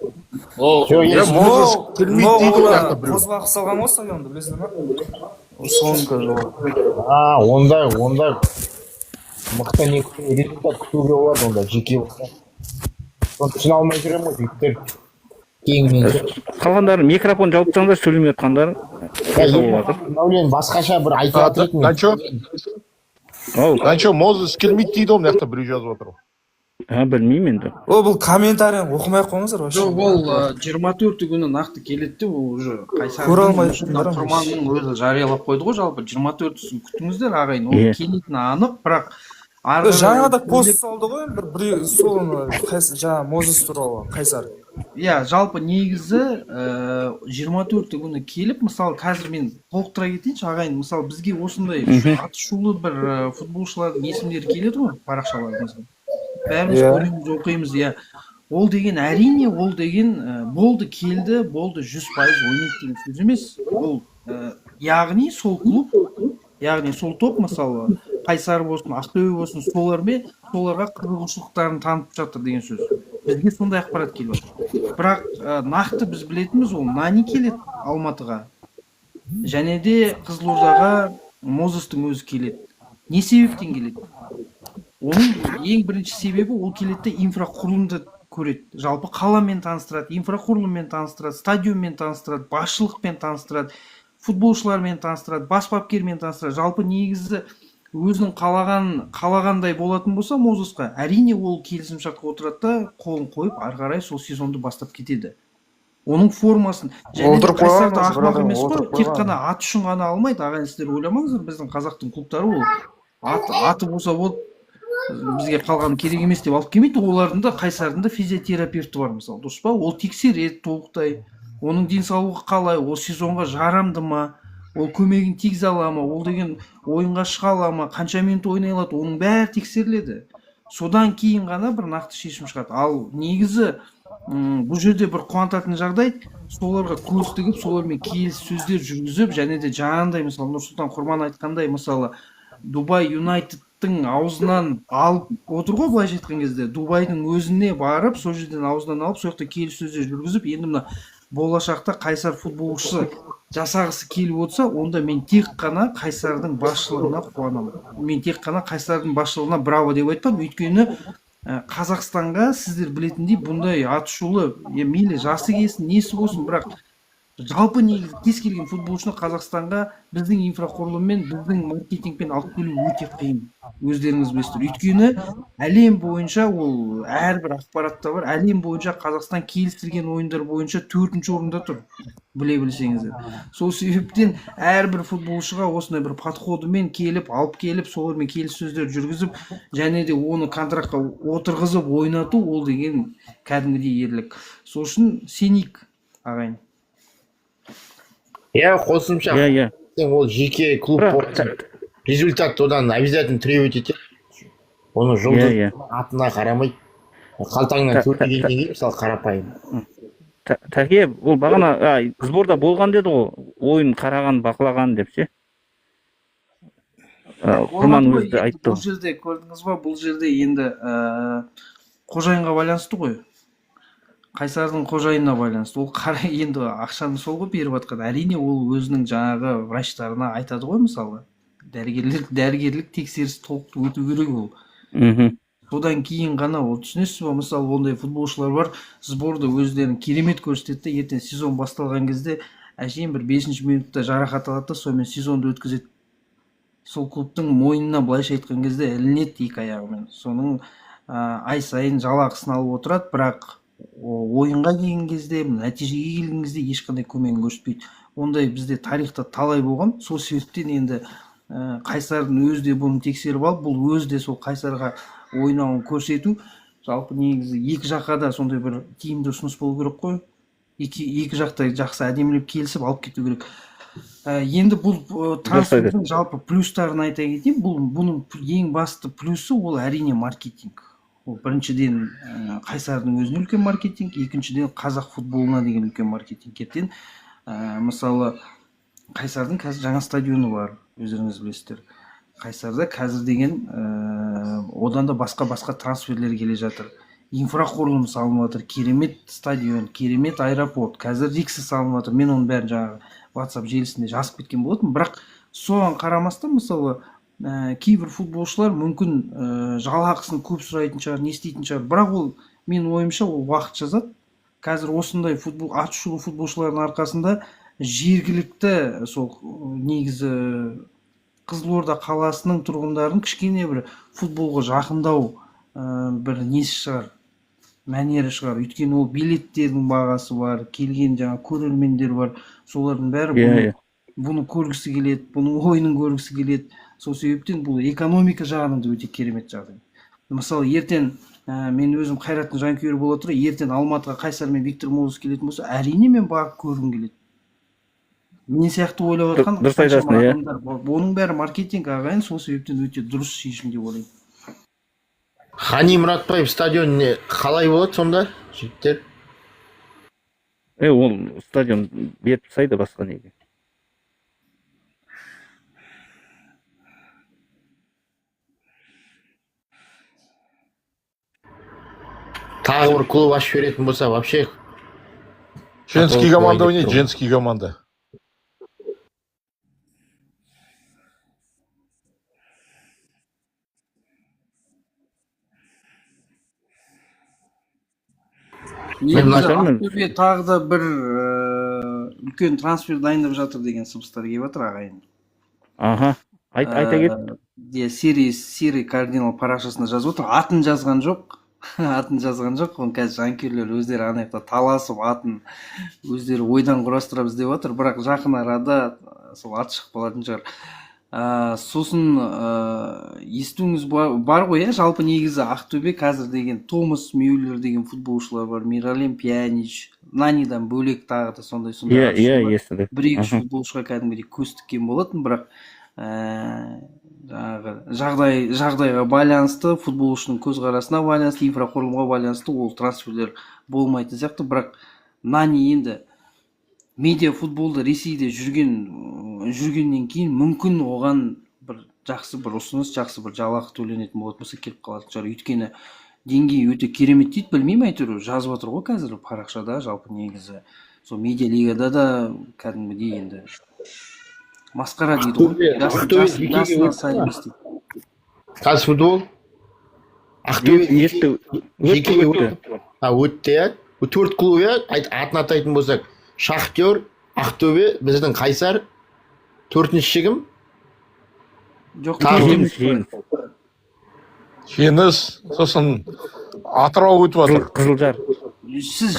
Қозбақ салған ғой стадионды, білесіңдер ма? Соныкі жол. Ондай мықты не результат күтуге болады онда жеке болса. Соны түсіне алмай жүремін ғой жігіттер. Қалғандары микрофон жауып тұрсаңдар, сөйлемей жатқандар. Мәулен басқаша бір айта тұратын. Қанша Мозес келмейді дейді ол мына біреу жазып отыр. Білмеймін енді. Ол бұл комментарийін оқымай қойыңыздар. Жоқ, ол 24 күні нақты келеді, ол уже Қайсардың Құрманның өзі жариялап қойды ғой, жалпы 24-сін күтіңіздер ағайын, ол келетіні анық, бірақ жаңа да пост салды ғой, бір соны жаңа Мозес туралы Қайсар. Иә, жалпы негізі 24 күні келіп, мысалы қазір мен толықтыра кетейінші ағайын, мысалы бізге осындай аты шулы бір футболшылардың есімдері келеді ғой парақшаларымызға. Бәріміз көреміз, оқимыз, иә. Ол деген әрине, ол деген болды, келді, болды 100% ойнайды деген сөз емес. Ол яғни сол клуб, яғни сол топ, мысалы Қайсар болсын, Ақтөбе болсын, соларға қызығушылықтарын танытып жатыр деген сөз. Бізге сондай ақпарат келіп жатыр. Бірақ нақты біз білетініміз ол Нани келеді Алматыға. Және де Қызылордаға Мозестің өзі келеді. Не себептен келеді? Оның ең бірінші себебі ол келеді инфрақұрылымды көреді. Жалпы қаламен таныстырады, инфрақұрылыммен таныстырады, стадионмен таныстырады, басшылықпен таныстырады, футболшылармен таныстырады, бас бапкермен таныстырады. Жалпы негізі өзінің қалағандай болатын болса Мозесқа, әрине ол келісімшартқа отырады да, қолын қойып, ары қарай сол сезонды бастап кетеді. Оның формасын, және де Қайсарды ақымақ емес қой, тек қана аты үшін ғана алмайды. Ағайын, сіздер ойламаңыздар, біздің қазақтың клубтары ол аты болса болды, бізге қалған керек емес деп алып келмейді. Олардың да Қайсардың да физиотерапевті бар, мысалы, дұрыс па? Ол тексереді толықтай. Оның денсаулығы қалай, ол сезонға жарамды ма? Ол көмегін тигізе ала ма, ол деген ойынға шыға ала ма, қанша минут ойнай алады, оның бәрі тексеріледі. Содан кейін ғана бір нақты шешім шығады. Ал негізі бұл жерде бір қуантатын жағдай, соларға көз тігіп, солармен келіссөздер жүргізіп, және де жаңағындай, мысалы Нұрсұлтан Құрман айтқандай, мысалы Дубай Юнайтед клубтың аузынан алып отыр ғой, былайша айтқан кезде Дубайдың өзіне барып, сол жерден аузынан алып, сол жақта келіссөздер жүргізіп, енді мына болашақта Қайсар футболшысы жасағысы келіп отырса, онда мен тек қана Қайсардың басшылығына қуанамын. Мен тек қана Қайсардың басшылығына браво деп айтпам, өйткені Қазақстанға сіздер білетіндей бұндай атышулы, мейлі жасы келсін, несі болсын, бірақ жалпы негізі кез келген футболшыны Қазақстанға біздің инфрақұрылыммен, біздің маркетингпен алып келу өте қиын. Өздеріңіз білесіздер. Өйткені әлем бойынша ол әрбір ақпаратта бар. Әлем бойынша Қазақстан келістірген ойындар бойынша 4-ші орында тұр. Біле білсеңіздер. Сол себептен әрбір футболшыға осындай бір подходымен келіп, алып келіп, солармен келіссөздер жүргізіп, және де оны контрактқа отырғызып ойнату, ол деген кәдімгідей ерлік. Сол үшін сенейік, ағайын. Қосымша ол жеке клуб результат одан обязательно требовать етеді. Оны жұлдыз атына қарамайды. Қалтаңнан көрді келгеннен кейін мысалы қарапайым. Тәке, ол бағана сборда болған деді ғой, ойын қараған, бақылаған деп ше. Құрман өзі айтты. Бұл жерде көрдіңіз ба, бұл жерде енді қожайынға байланысты ғой. Қайсардың қожайынына байланысты. Ол енді ақшаны сол ғой беріп жатқан. Әрине ол өзінің жаңағы врачтарына айтады ғой, мысалы. Дәрігерлік тексеріс толық өту керек ол. Содан кейін ғана ол түсінесіз ба, мысалы ондай футболшылар бар, сборда өздерін керемет көрсетеді, ертең сезон басталған кезде әшейін бір 5-ші минутта жарақат алады, сонымен сезонды өткізеді. Сол клубтың мойнына былайша айтқан кезде ілінеді екі аяғымен. Соның ай сайын жалақысын алып отырады, бірақ ойынға келген кезде, нәтижеге келген кезде ешқандай көмегін көрсетпейді. Ондай бізде тарихта талай болған. Сол себептен енді Қайсардың өзі де бұны тексеріп алып, бұл өзі де сол Қайсарға ойнауын көрсету. Жалпы негізі екі жаққа да сондай бір тиімді ұсыныс болу керек қой. Екі жақта жақсы әдемілеп келісіп алып кету керек. Енді бұл трансфердің жалпы плюстарын айта кетейін. Бұның ең басты плюсы ол әрине маркетинг. Ол біріншіден Қайсардың өзіне үлкен маркетинг, екіншіден қазақ футболына деген үлкен маркетинг. Ертең мысалы Қайсардың қазір жаңа стадионы бар, өздеріңіз білесіздер. Қайсарда қазір деген одан да басқа трансферлер келе жатыр. Инфрақұрылым салынып жатыр, керемет стадион, керемет аэропорт, қазір риксі салынып жатыр. Мен оның бәрін жаңағы WhatsApp желісінде жазып кеткен болатынмын, бірақ соған қарамастан мысалы кейбір футболшылар мүмкін жалақысын көп сұрайтын шығар, не істейтін шығар, бірақ ол мен ойымша ол уақыт жазады. Қазір осындай атышулы футболшылардың арқасында жергілікті сол негізі Қызылорда қаласының тұрғындарын кішкене бір футболға жақындау бір несі шығар, мәнері шығар. Өйткені ол билеттердің бағасы бар, келген жаңа көрермендер бар, солардың бәрі бұны көргісі келеді, бұның ойынын көргісі келеді. Сол себептен бұл экономика жағынан да өте керемет жағдай. Мысалы, ертең мен өзім Қайраттың жанкүйері бола тұра, ертең Алматыға Қайсар мен Виктор Мозес келетін болса, әрине мен барып көргім келеді. Мен сияқты ойлап жатқан адамдар бар. Оның бәрі маркетинг ағайын, сол себептен өте дұрыс шешім деп ойлаймын. Ғани Мұратбаев стадионы қалай болады сонда, жігіттер? Ол стадион беріп тастайды басқа неге. Тағы бір клуб ашып беретін болса, вообще. Женский команда ойнайды, женский команда. Ақтөбе тағы да бір үлкен трансфер дайындап жатыр деген сыбыстар келіп жатыр ағайын. Айта кет. Серый кардинал парақшасына жазып отыр. Атын жазған жоқ. Оны қазір жанкүйерлер өздері анаяқта таласып, атын өздері ойдан құрастырамыз деп жатыр, бірақ жақын арада сол аты шығып қалатын шығар. Сосын естуіңіз бар ғой, жалпы негізі Ақтөбе қазір деген Томас Мюллер деген футболшылар бар, Миралем Пьянич, Нанидан бөлек тағы да сондай бір-екі футболшыға кәдімгідей көз тіккен болатын, бірақ жағдайға байланысты, футболшының көзқарасына байланысты, инфрақұрылымға байланысты ол трансферлер болмайтын сияқты, бірақ Нани енді медиа футболда Ресейде жүргеннен кейін мүмкін оған бір жақсы бір ұсыныс, жақсы бір жалақы төленетін болатын болса келіп қалатын шығар. Өйткені деңгейі өте керемет дейді, білмеймін, әйтеуір жазып отыр ғой қазір парақшада, жалпы негізі сол медиа лигада да кәдімгідей енді масқара дейді ғой. Жасына сай емес дейді. Қазфутбол Ақтөбе өтті, иә. 4 клуб, иә, атын атайтын болсақ, Шахтер, Ақтөбе, біздің Қайсар, 4-ші кім? Жоқ, Жеңіс, сосын Атырау өтіп жатыр. Қызылжар. Сіз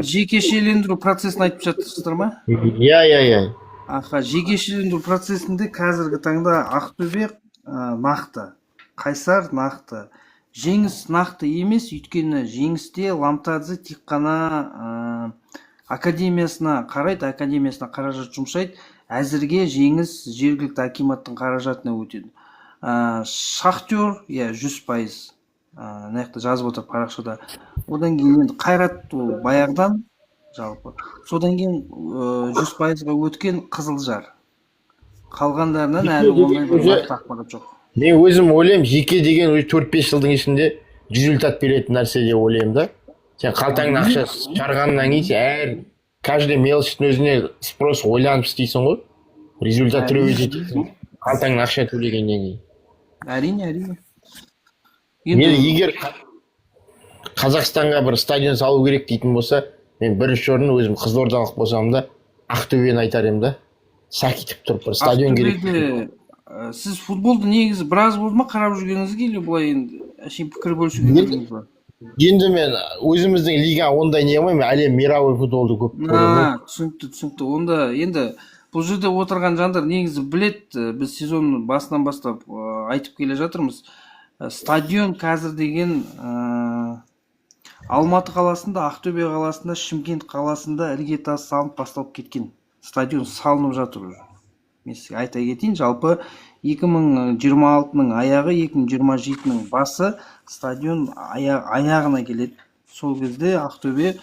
жекешелендіру процесін айтып жатырсыздар ма? Иә. Аха, жекешелендіру процесінде қазіргі таңда Ақтөбе нақты, Қайсар нақты, Жеңіс нақты емес, өйткені Жеңісте Ламтадзе тек қана академиясына қарайды, академиясына қаражат жұмсайды. Әзірге Жеңіс жергілікті акиматтың қаражатына өтеді. Шахтер, 100%, нақты жазып отыр парақшада. Одан кейін енді Қайрат баяғыдан жалпы. Содан кейін 100%-ға өткен Қызылжар. Қалғандарынан әлі ондай бір нақты ақпарат жоқ. Мен өзім ойлаймын, жеке деген 4-5 жылдың ішінде результат беретін нәрсе деп ойлаймын да. Сен қалтаңның ақша шығарғаннан кейін каждый мелочтің өзіне спрос ойланып істейсің ғой. Результат түріп жетесің. Қалтаңның ақша төлегеннен кейін. Әрине. Мен егер Қазақстанға бір стадион салу керек дейтін болса, мен бірінші орын өзім қызылордалық болсам да Ақтөбені айтар едім да. Сәкетіп тұрып бір стадион керек. Сіз футболды негізі біраз болды ма қарап жүргеніңізге, или былай енді әшейін пікір бөлісуге келдіңіз ба? Енді мен өзіміздің лига ондай не қылмаймын, әлем мировой футболды көп көремін. Түсінікті. Онда енді бұл жерде отырған жандар негізі білет, біз сезон басынан бастап айтып келе жатырмыз. Стадион қазір деген Алматы қаласында, Ақтөбе қаласында, Шымкент қаласында іргетасы салынып басталып кеткен. Стадион салынып жатыр уже. Мен сізге айта кетейін, жалпы 2026-ның аяғы, 2027-ның басы стадион аяғына келеді. Сол кезде Ақтөбе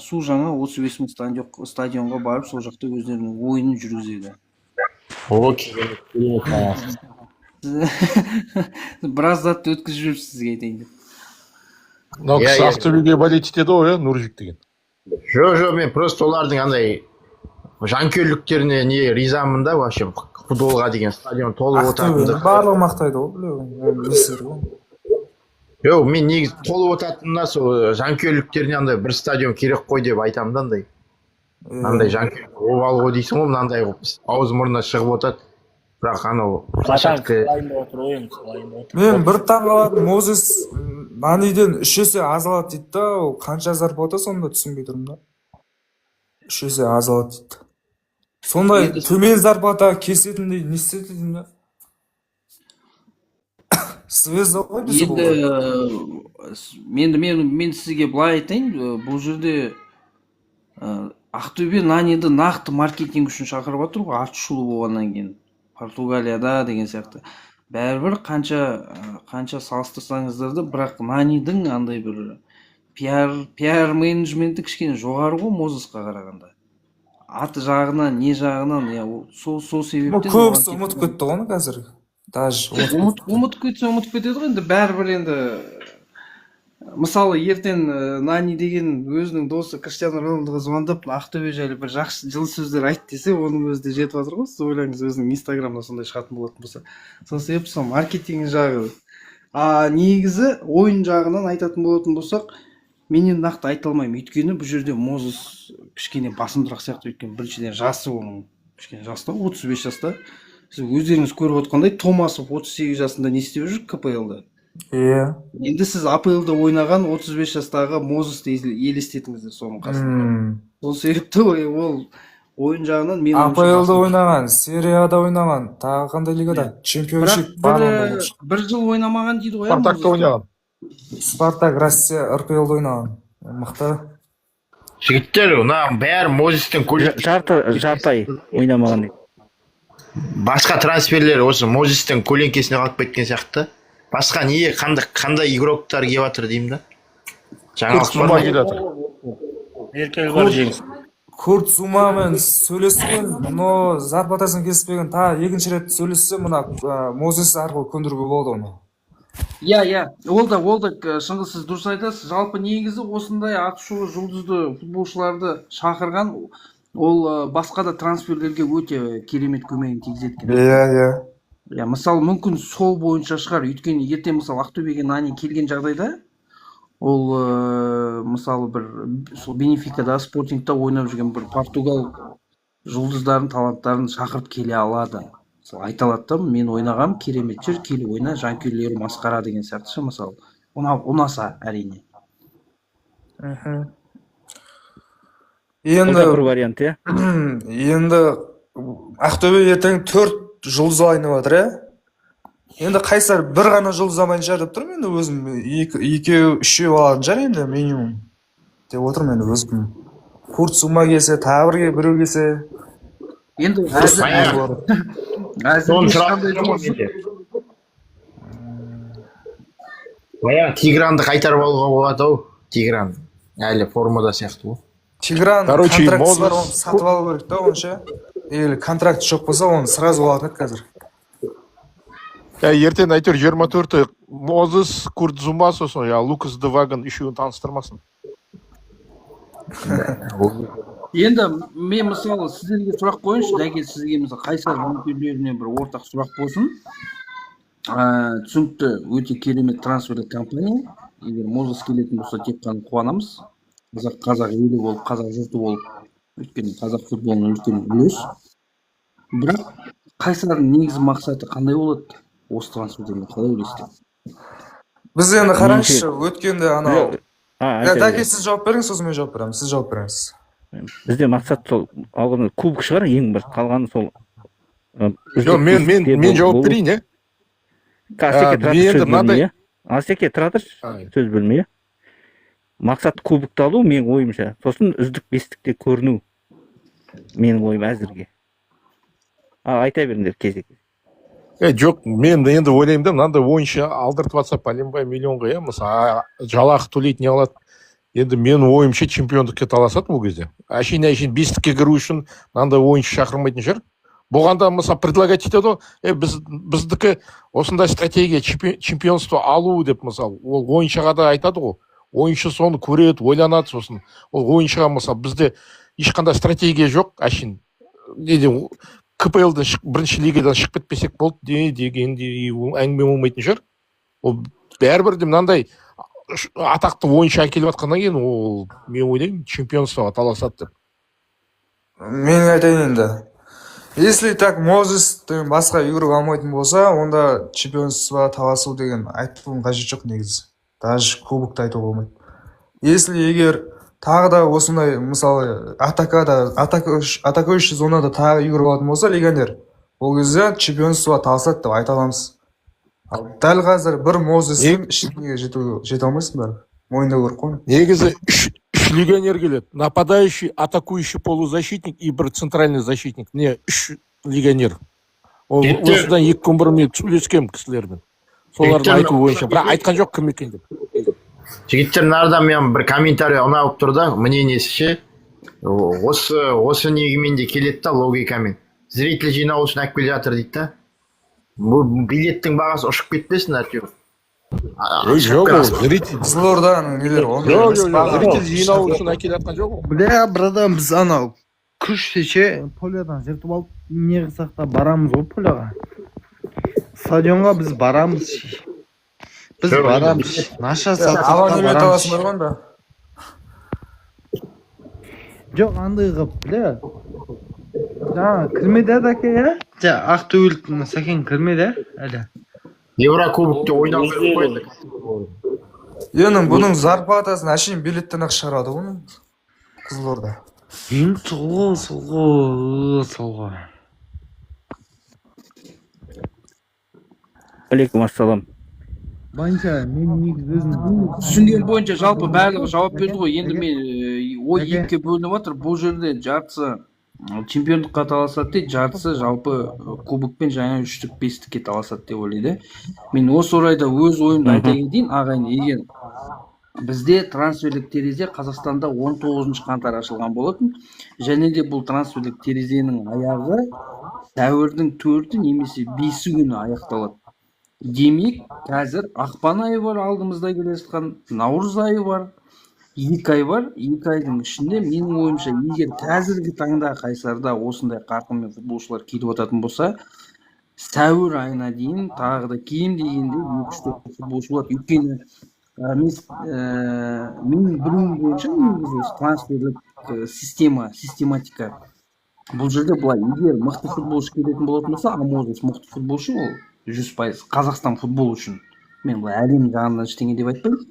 су жаңа 35 мың стадионға барып, сол жақта өздерінің ойынын жүргізеді. Біраз затты өткізіп жүріп сізге айтайын деп. Мынау кісі Ақтөбеге болеть етеді ғой, Нұржик деген. Жоқ, мен просто олардың андай жанкүйерліктеріне не ризамын да, вообще футболға деген стадион толып отыратынды. Барлығы мақтайды ғой, Жоқ, мен негізі толып отыратынына сол жанкүйерліктеріне андай бір стадион керек қой деп айтамын да, андай. Андай жанкүйерлік обал ғой дейсің ғой, мынандай ауыз мұрнына шығып отырады. Бірақ анау площадка. Мен бір таң қалатын, Мозес Наниден 3 есе аз алады дейді да, ол қанша зарплата сонда түсінбей тұрмын да. 3 есе аз алады дейді. Сондай төмен зарплата кесетіндей не істеді деймін да. Свеза ғой біз бұл. Мен сізге былай айтайын, бұл жерде Ақтөбе Наниді нақты маркетинг үшін шақырып отыр ғой, аты шулы болғаннан кейін. Португалияда деген сияқты. Бәрібір қанша салыстырсаңыздар да, бірақ Нанидың андай бір пиар менеджменті кішкене жоғары ғой Мозесқа қарағанда. Аты жағынан, не жағынан, сол себептен... Көбісі ұмытып кетті ғой қазір. Ұмытып кетеді ғой, енді бәрібір енді... Мысалы, ертең Нани деген өзінің досы Криштиану Роналдуға звондап, Ақтөбе жайлы бір жақсы жылы сөздер айт десе, оның өзі де жетіп жатыр ғой. Сіз ойлаңыз, өзінің инстаграмда сондай шығатын болатын болса. Сол себепті сол маркетинг жағы. Негізі ойын жағынан айтатын болатын болсақ, мен енді нақты айта алмаймын. Өйткені бұл жерде Мозес кішкене басымдырақ сияқты, өйткені біріншіден жасы оның кішкене жаста, 35 жаста. Сіз өздеріңіз көріп отқандай, Томасов 38 жасында не істеп жүр КПЛ-да? Енді сіз АПЛ-да ойнаған 35 жастағы Мозесті елестетіңіздер соның қасында. Сол себепті ол ойын жағынан мен... АПЛ-да ойнаған, серияда ойнаған, тағы қандай лигада? Чемпионшип бір жыл ойнамаған дейді ғой. Спартакта ойнаған. Спартак, Россия, РПЛ-да ойнаған. Мықты. Жігіттер, бәрі Мозестен жарты ай ойнамаған дейді. Басқа трансферлер осы Мозестен көлеңкесіне қалып кеткен сияқты. Басқа не, қандай игроктар келіп жатыр деймін да. Жаңалық бар ма? Меркель бар, Жеңіс. Курт Зумамен сөйлескен, но зарплатасын кеспеген, тағы екінші рет сөйлессе, мына Мозес арқылы көндіруге болады оны. Иә, ол да Шыңғыс, сіз дұрыс айтасыз. Жалпы негізі осындай атышулы жұлдызды футболшыларды шақырған, ол басқа да трансферлерге өте керемет көмегін тигізеді екен. Иә. Мысалы, мүмкін сол бойынша шығар. Өйткені ертең мысалы Ақтөбеге Нани келген жағдайда, ол мысалы бір сол Бенефикада, Спортингта ойнап жүрген бір Португал жұлдыздарын, таланттарын шақырып келе алады. Мысалы айталады да, мен ойнағам, керемет жүр, келіп ойна, жанкүйерлері масқара деген сияқты ше, мысалы. Ұнаса әрине. Енді бір вариант, иә. Енді Ақтөбе ертең 4 жұлдыз ойнап жатыр, иә? Енді Қайсар бір ғана жұлдыз алмайтын шығар деп тұрмын, енді өзім 2-3 алатын шығар енді минимум деп отырмын енді өзім. Курт Зума келсе, тағы біреу келсе. Енді Тигранды қайтарып алуға болады ау. Тигран әлі формада сияқты ғой. Тигран контрактысы бар, оны сатып алу керек та онша. Или контракт жоқ болса, оны сразу алатын еді қазір. Ертең әйтеуір 24-ті Мозес, Курт Зума, сосын Лукас де Ваган үшеуін таныстырмасын. Енді мен мысалы сіздерге сұрақ қойыншы, дәке сізге мысалы Қайсар жанкүйерлеріне бір ортақ сұрақ болсын. Түсінікті өте керемет трансферлік компания. Егер Мозес келетін болса тек қана қуанамыз. Қазақ елі болып, қазақ жұрты болып, өйткені қазақ футболының үлкен үлес. Бірақ Қайсардың негізгі мақсаты қандай болады? Осы трансферден қалай ойлайсыздар? Біз енді қараңызшы, өткенде анау. Дәке сіз жауап беріңіз, сосын мен жауап беремін. Сіз жауап беріңіз. Бізде мақсат сол алғанда кубок шығар, ең бір қалғаны сол. Мен жауап берейін, е? Асеке тұратыр, сөз бөлмей. Мақсат кубокты алу, менің ойымша. Сосын үздік бестікте көріну. Менің ойым әзірге. Айта беріңдер кезек. Жоқ, мен енді ойлаймын да, мынандай ойыншы алдыртып атса пәленбай миллионға, иә, мысалы, жалақы төлейді не алады. Енді менің ойымша чемпиондыққа таласады бұл кезде. Әшейін бестікке кіру үшін мынандай ойыншы шақырмайтын шығар. Болғанда мысалы предлагать етеді, біздікі осындай стратегия чемпионство алу деп мысалы, ол ойыншыға да айтады ғой. Ойыншы соны көреді, ойланады сосын. Ол ойыншыға мысалы бізде ешқандай стратегия жоқ, әшейін. КПЛ-ден бірінші лигадан шығып кетпесек болды дегенде әңгіме болмайтын шығар. Ол бәрібір де мынандай атақты ойыншы әкеліп жатқаннан кейін ол мен ойлаймын чемпионствоға таласады деп. Мен айтайын енді. Если так Мозес басқа игрок алмайтын болса, онда чемпионствоға таласу деген айтудың қажеті жоқ негізі. Даже кубокты айтуға болмайды. Если егер тағы да осындай, мысалы, атакующий зонада тағы игрок алатын болса, легионер, ол кезде чемпионствоға таласады деп айта аламыз. Дәл қазір бір Мозестің ішіне жете алмайсың бәрі. Мойында көріп қой. Негізі үш легионер келеді. Нападающий, атакующий полузащитник и бір центральный защитник. Не, үш легионер. Осыдан 2 күн бұрын мен сөйлескем кісілермен. Солардың айту бойынша. Бірақ айтқан жоқ кім екен деп. Жігіттер, нардан мен бір комментарий ұнап тұрды. Мнениесі осы негімен де келеді да логикамен. Зритель жинау үшін әкпел жатыр дейді да. Билеттің бағасы ұшып кетпесін әйтеуір. Жоқ, зритель. Қызылорданың нелер ол. Жоқ, зритель жинау үшін әкеліп жатқан жоқ. Бля, братан, біз анау күшсеше полядан жыртып алып не қылсақ та барамыз ғой поляға. Стадионға біз барамыз. Біз барамыз. Наша салсақ барамыз. Жоқ, андай қып, бля. Кірмеді әдәке, ә? Ақтөбеліктің сәкен кірмеді, әлі. Еврокубокте ойнау керек қойды. Енің бұның зарплатасын әшейін билеттен ақ шығарады оның Қызылорда. Ең солға. Алейкум ассалам. Банша, мен негіз өзім түсінген бойынша жалпы барлығы жауап берді ғой. Енді мен ой екіге бөлініп жатыр. Бұл жерде жартысы чемпиондыққа таласады дейді, жартысы жалпы кубокпен жаңа 3-5-ке таласады деп ойлайды. Мен осы орайда өз ойымды айта кетейін, ағайын, егер бізде трансферлік терезе Қазақстанда 19 қаңтар ашылған болатын, және де бұл трансферлік терезенің аяғы сәуірдің 4 немесе 5 күні аяқталады. Демек, қазір ақпан айы бар, алдымызда келе жатқан наурыз айы бар, 2 ай бар. 2 айдың ішінде менің ойымша, егер қазіргі таңда Қайсарда осындай қарқынмен футболшылар келіп жататын болса, сәуір айына дейін тағы да кем дегенде 2-4 футболшы болады. Өйткені менің білуім бойынша негізі трансферлік систематика. Бұл жерде былай, егер мықты футболшы келетін болатын болса, Мозес мықты футболшы, ол 100% Қазақстан футбол үшін. Мен былай әлем жағынан ештеңе деп айтпаймын.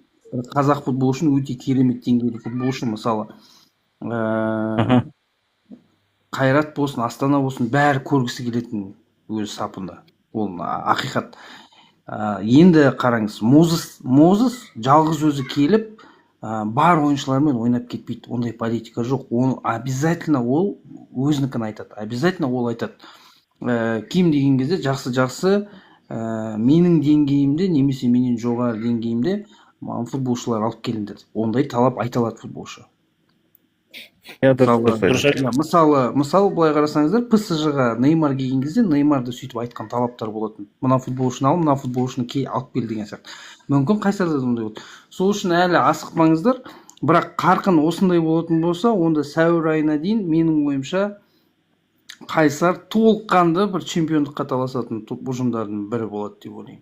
Қазақ футбол үшін өте керемет деңгейлі футболшы, мысалы Қайрат болсын, Астана болсын, бәрі көргісі келетін өз сапында. Ол ақиқат. Енді қараңыз, Мозес жалғыз өзі келіп, бар ойыншылармен ойнап кетпейді. Ондай политика жоқ. Обязательно ол өзінікін айтады. Обязательно ол айтады. Кем деген кезде жақсы менің деңгейімде, немесе менен жоғары деңгейімде футболшылар алып келіңдер. Ондай талап айталады футболшы. Мысалы былай қарасаңыздар, PSG-ға Неймар келген кезде Неймарды сөйтіп айтқан талаптар болатын. Мына футболшыны ал, мына футболшыны алып кел деген сияқты. Мүмкін Қайсарда да ондай болды. Сол үшін әлі асықпаңыздар. Бірақ қарқын осындай болатын болса, онда сәуір айына дейін менің ойымша Қайсар толыққанды бір чемпиондыққа таласатын ұжымдардың бірі болады деп ойлаймын.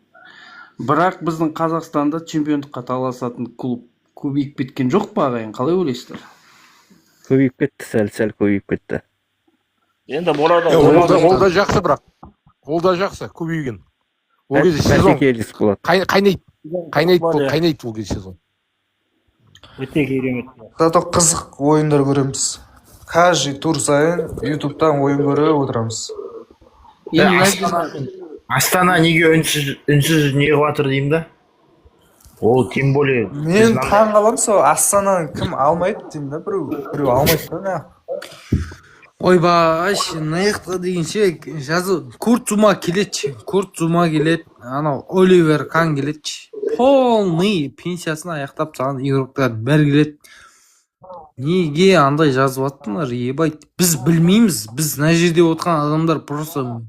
Бірақ біздің Қазақстанда чемпиондыққа таласатын клуб көбейіп кеткен жоқ па, ағайын? Қалай ойлайсыздар? Көбейіп кетті, сәл көбейіп кетті. Енді болады. Ол да жақсы, бірақ ол да жақсы көбейген. Ол кезде сезон қайнайды ол кезде сезон. Өте керемет. Зато қызық ойындар көреміз. Каждый тур сайын ютубтан ойын көріп отырамыз. Астана неге үнсіз неғып жатыр деймін да? Ол тем более Мен таң қаламын, сол Астананы кім алмайды деймін да, біреу алмайды да. Ойбай, нақты дегенше жазу Курт Зума келеді, анау Оливер Кан келеді. Полный пенсиясын аяқтап саған игроктар бәрі келеді. Неге андай жазып аттыңдар, ебай? Біз білмейміз. Біз мына жерде отқан адамдар просто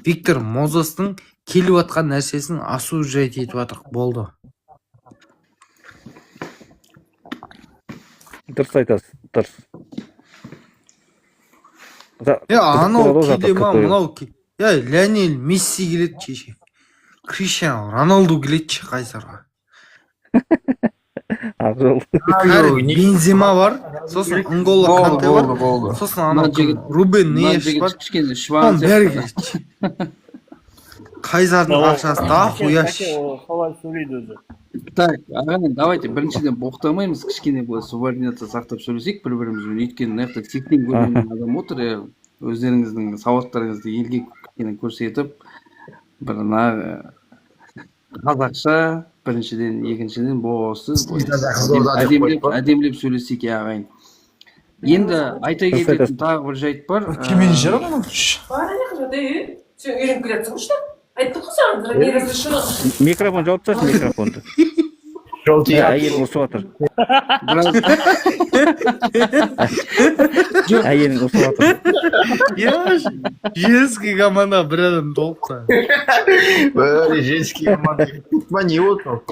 Виктор Мозестің келіп атқан нәрсесін осуждать етіп жатыр. Болды. Дұрыс айтасыз, дұрыс. Анау кейде мынау Лионель Месси келеді чеше. Криштиану Роналду келеді Қайсарға. Ақжол. Бензема бар, сосын Нголо Канте бар, сосын анау Рубен Неш бар. Бәрі келеді. Қайсардың ақшасы да хуяш. Қалай сөйлейді өзі. Так, ағайын, давайте біріншіден боқтамаймыз, кішкене былай субординация сақтап сөйлесек бір-бірімізбен. Өйткені нақты сексен көрген адам отыр, өздеріңіздің сауаттарыңызды елге көрсетіп, бір қазақша, біріншіден, екіншіден боссыз әдемілеп сөйлесек ағайын. Енді айта кететін тағы бір жайт бар. Кемен жер ма? Сен үйреніп келе жатсың ғой. Айттық қой саған, не разрешено. Микрофон жауып тасташы, микрофонды. Әйелің ұрсып жатыр. Әйелің ұрсып жатыр. Женский команда бір адам толықта. Женский команда. Не отыр.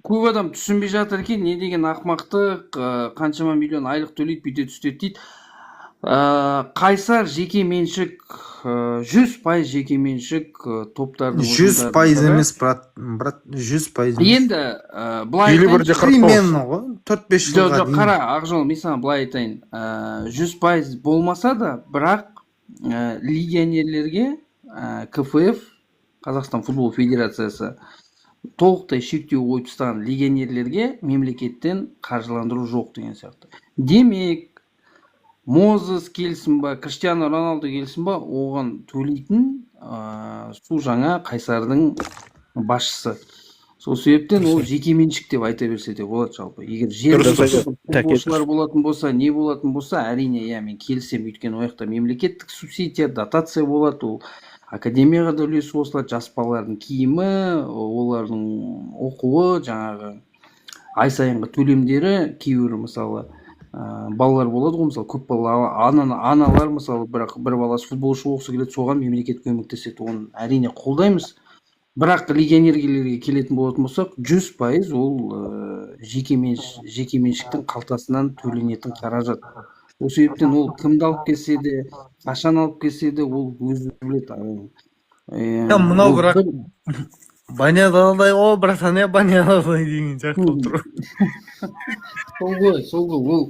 Көп адам түсінбей жатыр екен, не деген ақмақтық, қаншама миллион айлық төлейді, бүйте түстеді дейді. Қайсар жеке меншік, 100% жеке меншік топтардың 100% емес, брат, 100% емес. Енді былай айтайын, 4-5 жылға дейін. Қара, Ақжол, мен саған былай айтайын, 100% болмаса да, бірақ легионерлерге КФФ, Қазақстан футбол федерациясы толықтай шектеу қойып тастаған легионерлерге мемлекеттен қаржыландыру жоқ деген сияқты. Демек, Мозес келсін ба, Криштиану Роналду келсін ба, оған төлейтін су жаңа Қайсардың басшысы. Сол себептен ол жеке меншік деп айта берсе де болады жалпы. Егер футболшылар болатын болса, не болатын болса, әрине, мен келісемін, өйткені ол жақта мемлекеттік субсидия, дотация болады, ол академияға да үлесі қосылады, жас балалардың киімі, олардың оқуы, жаңағы ай сайынғы төлемдері, кейбір мысалы балалар болады ғой, мысалы көп балалы аналар мысалы бірақ бір баласы футболшы болғысы келеді, соған мемлекет көмектеседі, оны әрине қолдаймыз. Бірақ легионерлерге келетін болатын болсақ, 100% ол жеке меншіктің қалтасынан төленетін қаражат. Осы себептен ол кімді алып келсе де, қашан алып келсе де, ол өзі біледі. Мынау бірақ банядадай ғой, братан, банядадай деген сияқты болып тұр. Сол ғой, ол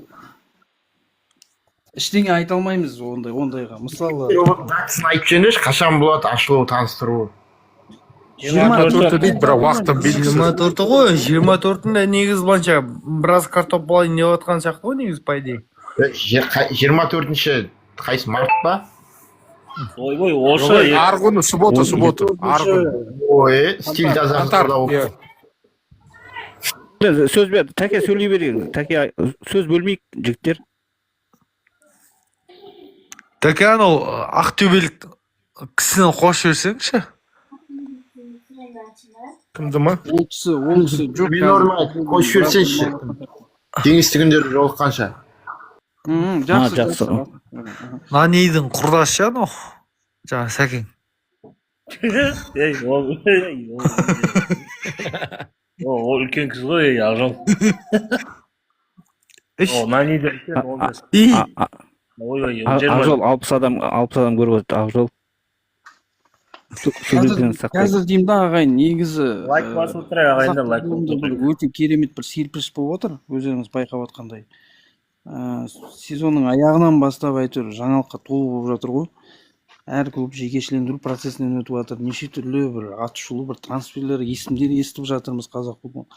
ештеңе айта алмаймыз ондайға. Мысалы, датасын айтып жіберіңізші, қашан болады ашылуы, таныстыруы? 24 дейді, бірақ уақыты белгісіз. 24 ғой, 24-інде негізі бойынша біраз картоп болайын деп отқан сияқты ғой, негізі по идее. 24-ші қайсы, март па? Ойбой, осы Арғы күні суббота. Ой, стиль жазарсызда болып. Сөз бер, Тәке сөйлей берейін. Тәке сөз бөлмейік, жігіттер. Тәке анау ақтөбелік кісіні қош берсеңші. Кімді ма? Ол кісі жоқ. Қош берсеңші. Кеңесті күндері жолыққанша. Жақсы. Нанейдің құрдашы анау. Жаңа Сәкең. Ол үлкен кіз ғой, Ақжол. Нанейді Ақжол 60 адам көріп отыр, Ақжол. Қазір деймін да, ағайын, негізі лайк басып отырайық, ағайындар, лайк өте керемет бір серпіліс болып отыр, өздеріңіз байқап отқандай. Сезонның аяғынан бастап әйтеуір жаңалыққа толы болып жатыр ғой. Әр клуб жекешелендіру процесінен өтіп жатыр. Неше түрлі бір атышулы бір трансферлер, есімдер естіп жатырмыз қазақ футбол.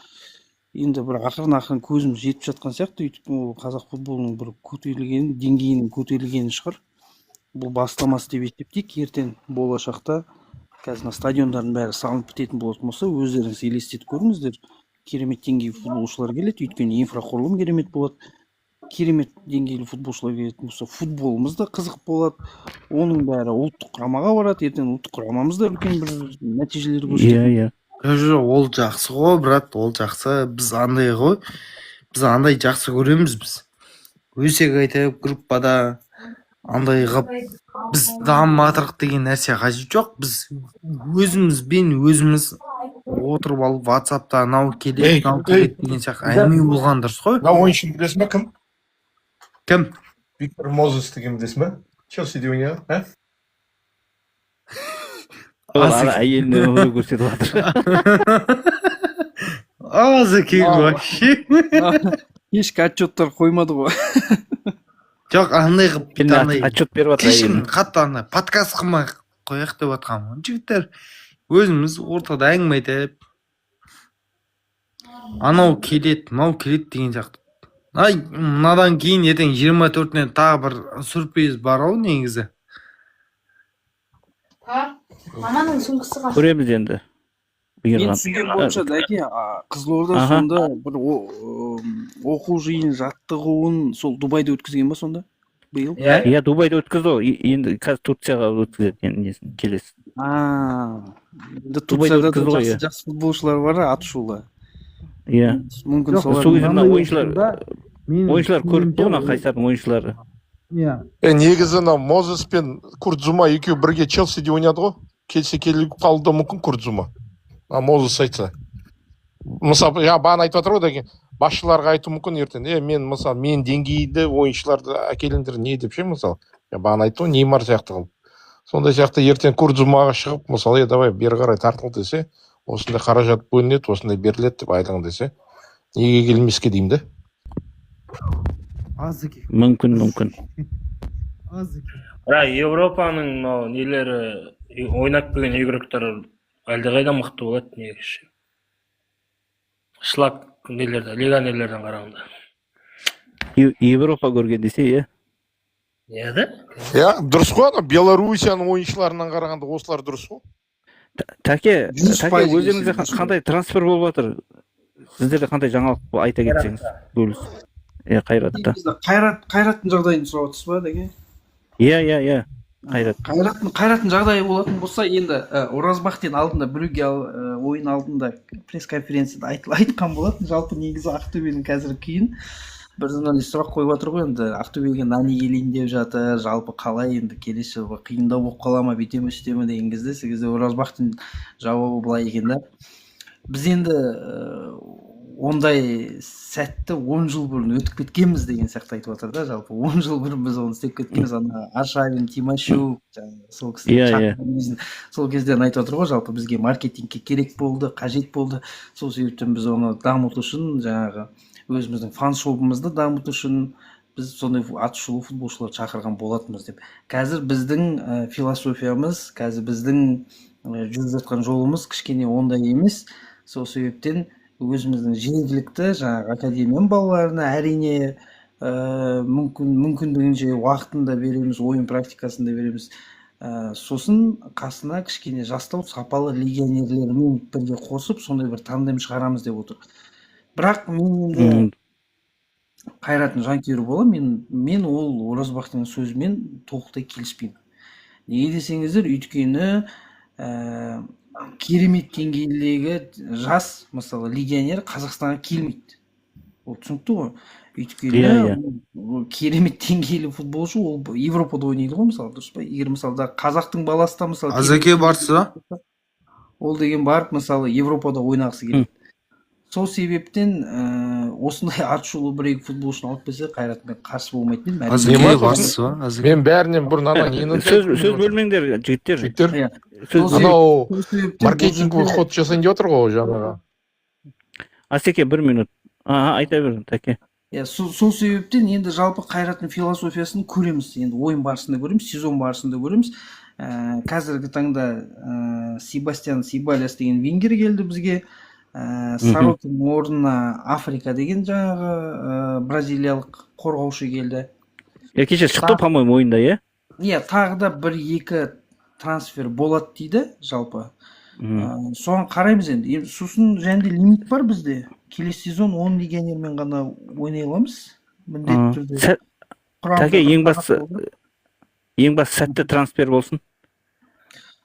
Енді бір ақырын көзіміз жетіп жатқан сияқты, өйтіп қазақ футболының бір көтерілген, деңгейінің көтерілгені шығар. Бұл бастамасы деп есептейік, ертең болашақта қазір стадиондардың бәрі салынып бітетін болатын болса, өздеріңіз елестетіп көріңіздер. Керемет деңгейлі футболшылар келеді, өйткені инфрақұрылым керемет болады. Керемет деңгейлі футболшылар келетін болса, футболымыз да қызық болады. Оның бәрі ұлттық құрамаға барады, ертең ұлттық құрамамыз да үлкен бір нәтижелер көрсетеді. Ол жақсы ғой, брат, ол жақсы. Біз андай ғой, біз андай жақсы көреміз біз. Өсек айтып, группада андай ғып, біз даматырық деген нәрсе қажет жоқ. Біз өзіміз отырып алып, WhatsApp-та анау келеді деген сияқты әңгіме болған дұрыс қой. Мына ойыншыны білесің бе, кім? Кім? Виктор Мозес деген білесің бе? Челсиде ойнаған, Әйеліне өмір көрсетіп жатыр. Зәкең вообще. Кешкі отчеттар қоймады ғой. Жоқ, андай қылып, отчет беріп жатыр. кешін қатты подкаст қылмай қояқ деп жатқан. Жігіттер, өзіміз ортада әңгіме айтып, анау келеді, мынау келеді деген сияқты. Мынадан кейін ертең 24-нен тағы бір сюрприз бар ау негізі. Маманың сумкасы қашты. Көреміз енді. Мен түсінген бойынша Дәке, Қызылорда сонда бір оқу жиын жаттығуын сол Дубайда өткізген ба сонда? Биыл? Иә, Дубайда өткізді ғой. Енді қазір Турцияға өткізеді келесі. Турцияда да жақсы футболшылар бар, атышулы. Иә. Мүмкін ойыншылар көріп тұр, Қайсардың ойыншылары. Негізі Мозес пен Куртзума екеуі бірге Челсиде ойнады ғой. Келсе келіп қалуы мүмкін Куртзума. Мозес айтса. Мысалы, бағана айтып жатыр ғой деген, басшыларға айту мүмкін ертең. Мен деңгейді ойыншыларды әкеліңдер не деп ше, мысалы. Бағана айтты ғой, Неймар сияқты қылып. Сондай сияқты ертең Куртзумаға шығып, мысалы, давай бері қарай тартыл десе, осындай қаражат бөлінеді, осындай беріледі деп айтың десе, неге келмеске деймін де. Мүмкін. Европаның нелері ойнап келген игроктар әлдеқайда мықты болады негізі. Шлак легионерлерден қарағанда. Европа көрген десе, иә? Иә, дұрыс қой, Белоруссияның ойыншыларынан қарағанда осылар дұрыс қой. Тәке, өзіңізде қандай трансфер болып жатыр? Сіздерде қандай жаңалық айта кетсеңіз, бөліс. Қайратта. Қайраттың жағдайын сұрап отырсыз ба, Дәке? Иә. Қайраттың жағдайы болатын болса, енді оразбақтен алдында біреуге ойын алдында пресс-конференцияда айтқан болатын. Жалпы негізі Ақтөбенің қазіргі күйін бір журналист сұрақ қойып отыр ғой, енді Ақтөбеге нани келейін деп жатыр, жалпы қалай енді келесі жылға қиындау болып қала ма, бүйте ме сөйте ме деген кезде, сол кезде оразбақтың жауабы былай екен да: біз енді ондай сәтті 10 жыл бұрын өтіп кеткенбіз деген сияқты айтып отыр да. Жалпы 10 жыл бұрын біз оны істеп кеткенбіз. Ана Аршавин, Тимощук, сол кісі сол кезден айтып отыр ғой, жалпы бізге маркетингке керек болды, қажет болды. Сол себептен біз оны дамыту үшін, жаңағы өзіміздің фан-шоуымызды дамыту үшін біз сондай атышулы футболшылар шақырған болатынбыз деп. Қазір біздің философиямыз, қазір біздің жүріп жатқан жолымыз кішкене ондай емес. Сол себептен өзіміздің жергілікті жаңағы академияның балаларына әрине мүмкіндігінше уақытында береміз, ойын практикасында береміз. Сосын қасына кішкене жастау сапалы легионерлермен бірге қосып, сондай бір тандем шығарамыз деп отыр. Бірақ мен енді Қайраттың жанкүйері боламын. Мен ол оразбақтың сөзімен толықтай келіспеймін. Неге десеңіздер, өйткені керемет деңгейдегі жас, мысалы, легионер Қазақстанға келмейді. Ол түсінікті ғой. Өйткені керемет деңгейлі футболшы ол Европада ойнайды ғой, мысалы, дұрыс па? Егер мысалы қазақтың баласы да мысалы Азаке барса, ол деген барып, мысалы, Европада ойнағысы келеді. Сол себептен осындай атышулы бір-екі футболшыны алып келсе, Қайратпен қарсы болмайтын едім. Азаке барса, Мен бәрінен бұрын ана нені сөз бөлмеңдер, жігіттер. Анау маркетинговый ход жасайын деп отыр ғой жаңағы. Асеке, 1 минут. Айта бер, Таке. Сол себептен енді жалпы Қайраттың философиясын көреміз. Енді ойын барысында көреміз, сезон барысында көреміз. Қазіргі таңда Себастьян Сибальяс деген вингер келді бізге. Сорокин орнына Африка деген жаңағы бразилиялық қорғаушы келді. Кеше шықты, по-моему, ойында, е? Тағы да 1-2 трансфер болады дейді, жалпы. Соған қараймыз енді. Сосын және лимит бар бізде. Келесі сезон 10 легионермен ғана ойнай аламыз. Міндетті түрде. Таке, ең бас сәтті трансфер болсын.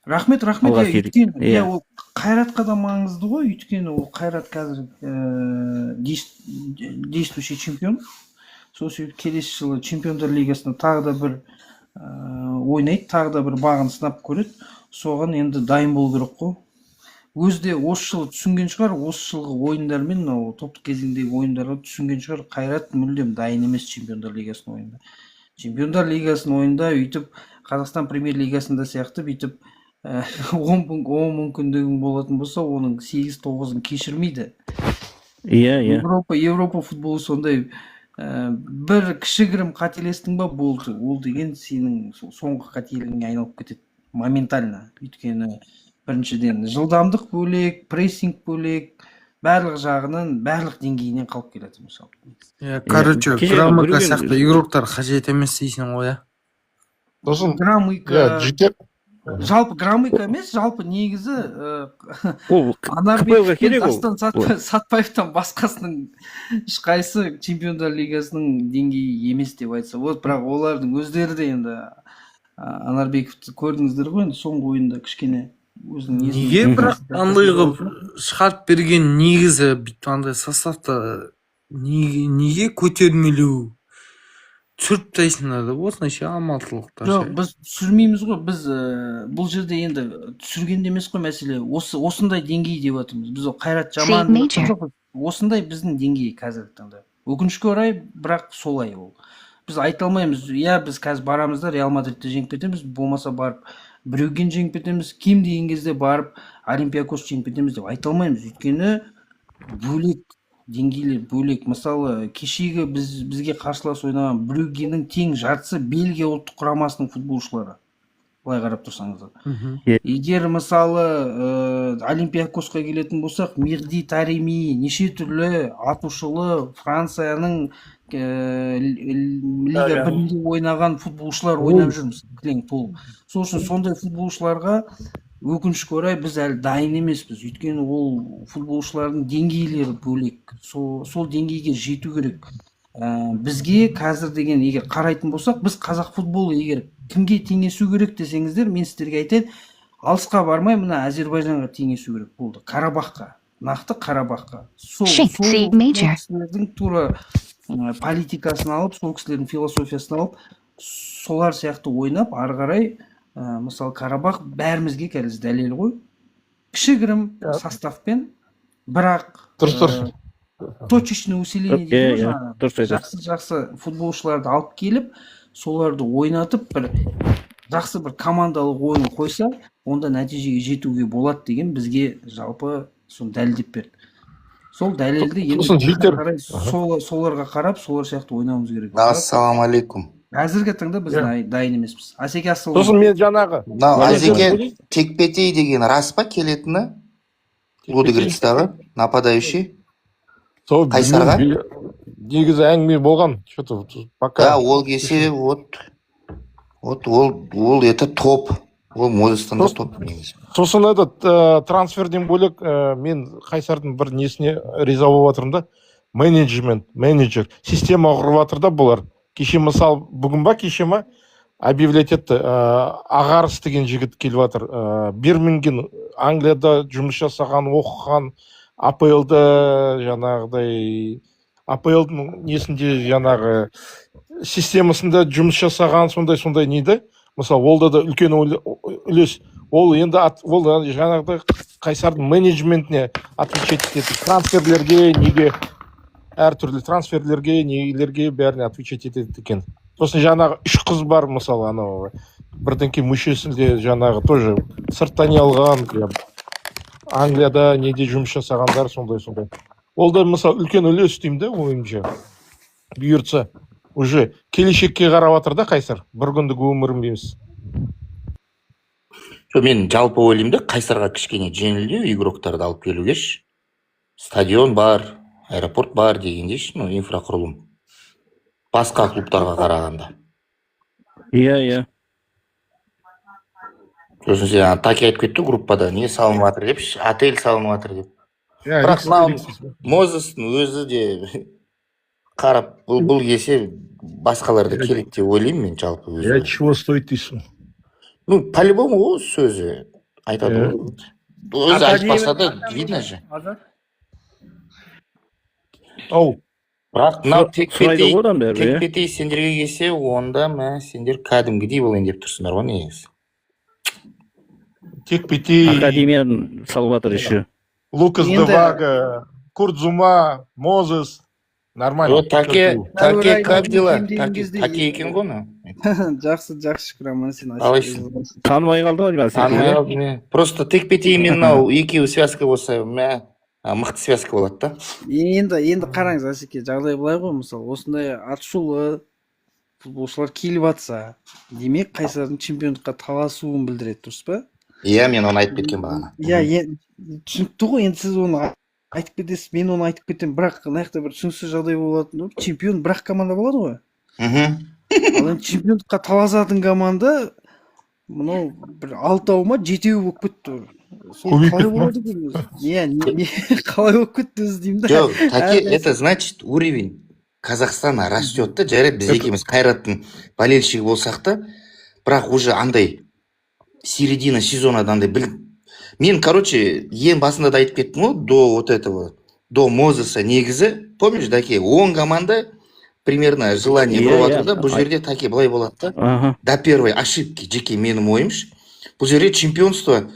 Рахмет. Өйткені ол Қайратқа да маңызды ғой, өйткені ол Қайрат қазір действующий чемпион. Сол себеп келесі жылы Чемпиондар лигасында тағы да бір ойнайды, тағы да бір бағын сынап көреді. Соған енді дайын болу керек қой. Өзде осы жылы түсінген шығар, осы жылғы ойындармен, топтық кезеңдегі ойындарға түсінген шығар, Қайрат мүлдем дайын емес Чемпиондар лигасының ойында. Чемпиондар лигасының ойында өйтіп Қазақстан премьер лигасында сияқты бүйтіп 10 мүмкіндігің болатын болса, оның 8-9-ын кешірмейді. Европа футболы сондай. Бір кішігірім қателестің ба болды. Ол деген сенің соңғы қателігіңе айналып кетеді моментально. Өйткені біріншіден жылдамдық бөлек, прессинг бөлек, барлық жағынан, барлық деңгейінен қалып келеді мысалы. Короче, граммика сияқты игроктар қажет емес дейсің ғой, Сосын граммика жалпы граммика емес, жалпы негізі Анарбеков пен Дастан Сатпаевтан басқасының ешқайсы Чемпиондар лигасының деңгейі емес деп айтса болады. Бірақ олардың өздері де енді Анарбековті көрдіңіздер ғой, енді соңғы ойында кішкене өзінің неге бірақ андай қылып шығарып берген негізі бүйтіп андай составта неге көтермелеу түсіріп тастайсыңдар да осындай амалшылықтар. Жоқ, біз түсірмейміз ғой. Біз бұл жерде енді түсіргенде емес қой мәселе. Осындай деңгей деп жатырмыз. Біз Қайрат жаман осындай біздің деңгей қазіргі таңда. Өкінішке орай, бірақ солай ол. Біз айта алмаймыз, біз қазір барамыз да Реал Мадридті жеңіп кетеміз, болмаса барып біреуген жеңіп кетеміз, кем деген кезде барып Олимпиакос жеңіп кетеміз деп айта алмаймыз. Өйткені бөлек деңгейлер бөлек. Мысалы, кешегі бізге қарсылас ойнаған Брюггенің тең жартысы Бельгия ұлттық құрамасының футболшылары. Былай қарап тұрсаңыздар. Егер мысалы Олимпиакосқа келетін болсақ, Мехди Тареми, неше түрлі атушылы Францияның лига 1-де ойнаған футболшылар ойнап жүрміз. Сол үшін сондай футболшыларға өкінішке орай біз әлі дайын емеспіз. Өйткені ол футболшылардың деңгейлері бөлек. Сол деңгейге жету керек. бізге қазір деген егер қарайтын болсақ, біз қазақ футболы егер кімге теңесу керек десеңіздер, мен сіздерге айтайын, алысқа бармай мына Әзербайжанға теңесу керек болды. Қарабаққа, нақты Қарабаққа. Сол кісілердің тура политикасын алып, сол кісілердің философиясын алып, солар сияқты ойнап, ары қарай мысалы Қарабақ бәрімізге кәдімгі дәлел ғой. Кішігірім составпен, бірақ точечный усиление дейді ғой, жақсы футболшыларды алып келіп, соларды ойнатып, бір жақсы бір командалық ойын қойса, онда нәтижеге жетуге болады деген бізге жалпы соны дәлелдеп берді. Сол дәлелді соларға қарап, солар сияқты ойнауымыз керек. Ассалаумағалейкум. Әзірге таңда біз дайын емеспіз. Асеке сосын мен жаңағы Азеке текпетей деген рас па келетіні? Лудогорецтағы нападающий Қайсарға? Негізі әңгіме болған. Да, ол кесе ол это топ. Ол Мозестан да топ. Сосын трансферден бөлек мен Қайсардың бір несіне риза болып жатырмын да. Менеджер, система құрып жатыр да бұлар. Кеше мысал бүгін ба кеше ма объявлять етті. Ағарыс деген жігіт келіп жатыр. Бирминген Англияда жұмыс жасаған, оқыған, АПЛ-да жаңағыдай АПЛ-дың несінде жаңағы системасында жұмыс жасаған сондай нейді. Мысалы олда да үлкен үлес. Ол енді ол жаңағыдай Қайсардың менеджментіне отвечать етеді. Трансферлерге неге әртүрлі трансферлерге, нелерге бәріне отвечать етеді екен. Сосын жаңағы 3 қыз бар, мысалы, анау бірден кейін мүшесінде жаңағы тоже сырттан алған, Англияда неде жұмыс жасағандар сондай. Ол да мысалы үлкен үлес деймін да, ойымша. Бұйыртса, уже келешекке қарап жатыр да Қайсар. Бір күндік өмірім емес. Мен жалпы ойлаймын да, Қайсарға кішкене жеңілдеу игроктарды алып келугеш. Стадион бар, аэропорт бар дегендейші, инфрақұрылым. Басқа клубтарға қарағанда. Иә. Сосын сен таки айтып кетті группада, не салынып жатыр деп, отель салынып жатыр деп. Бірақ Мозестің өзі де қарап, бұл кесе басқаларды керек деп ойлаймын мен жалпы өзі. Чего стоит дейсің? По-любому ол сөзі айтады ғой. Өзі айтпаса да видно же. Бірақ мынау текпетей сендерге келсе, онда сендер кәдімгідей болайын деп тұрсыңдар ғой негізі. Текпетей. Академияны салып жатыр еще. Лукас Девага, Курт Зума, Мозес. Нормально. Таке как дела? Таке екен ғой мынау. Жақсы шүкір, аман сен. Танымай қалды ғой. Танымай қалды. Просто текпетей мен мынау екеуі связка болса, мықты связка болады да. Енді қараңыз, Асеке, жағдай былай ғой, мысалы, осындай атышулы футболшылар келіп жатса, демек Қайсардың чемпиондыққа таласуын білдіреді, дұрыс па? Иә, мен оны айтып кеткен бағана. Иә, түсінікті ғой, енді сіз оны айтып кетесіз, мен оны айтып кетемін, бірақ нақты бір түсініксіз жағдай болады, чемпион бір-ақ команда болады ғой. Ал енді чемпиондыққа таласатын команда, мынау бір 6-ау ма 7-еу болып кетті. Сол қалай болады екен өзі? Қалай болып кетті өзі деймін да. Жоқ, Таке, это значит уровень Қазақстана растет да, жарайды біз екеуміз Қайраттың болельщигі болсақ та, бірақ уже андай середина сезонада андай мен, ең басында да айтып кеттім ғой, до вот этого, до Мозеса негізі, помнишь, Таке, 10 команда примерно желание болып жатыр да, бұл жерде Таке былай болады да, до первой ошибки, жеке менің ойымш, бұл жерде чемпионство,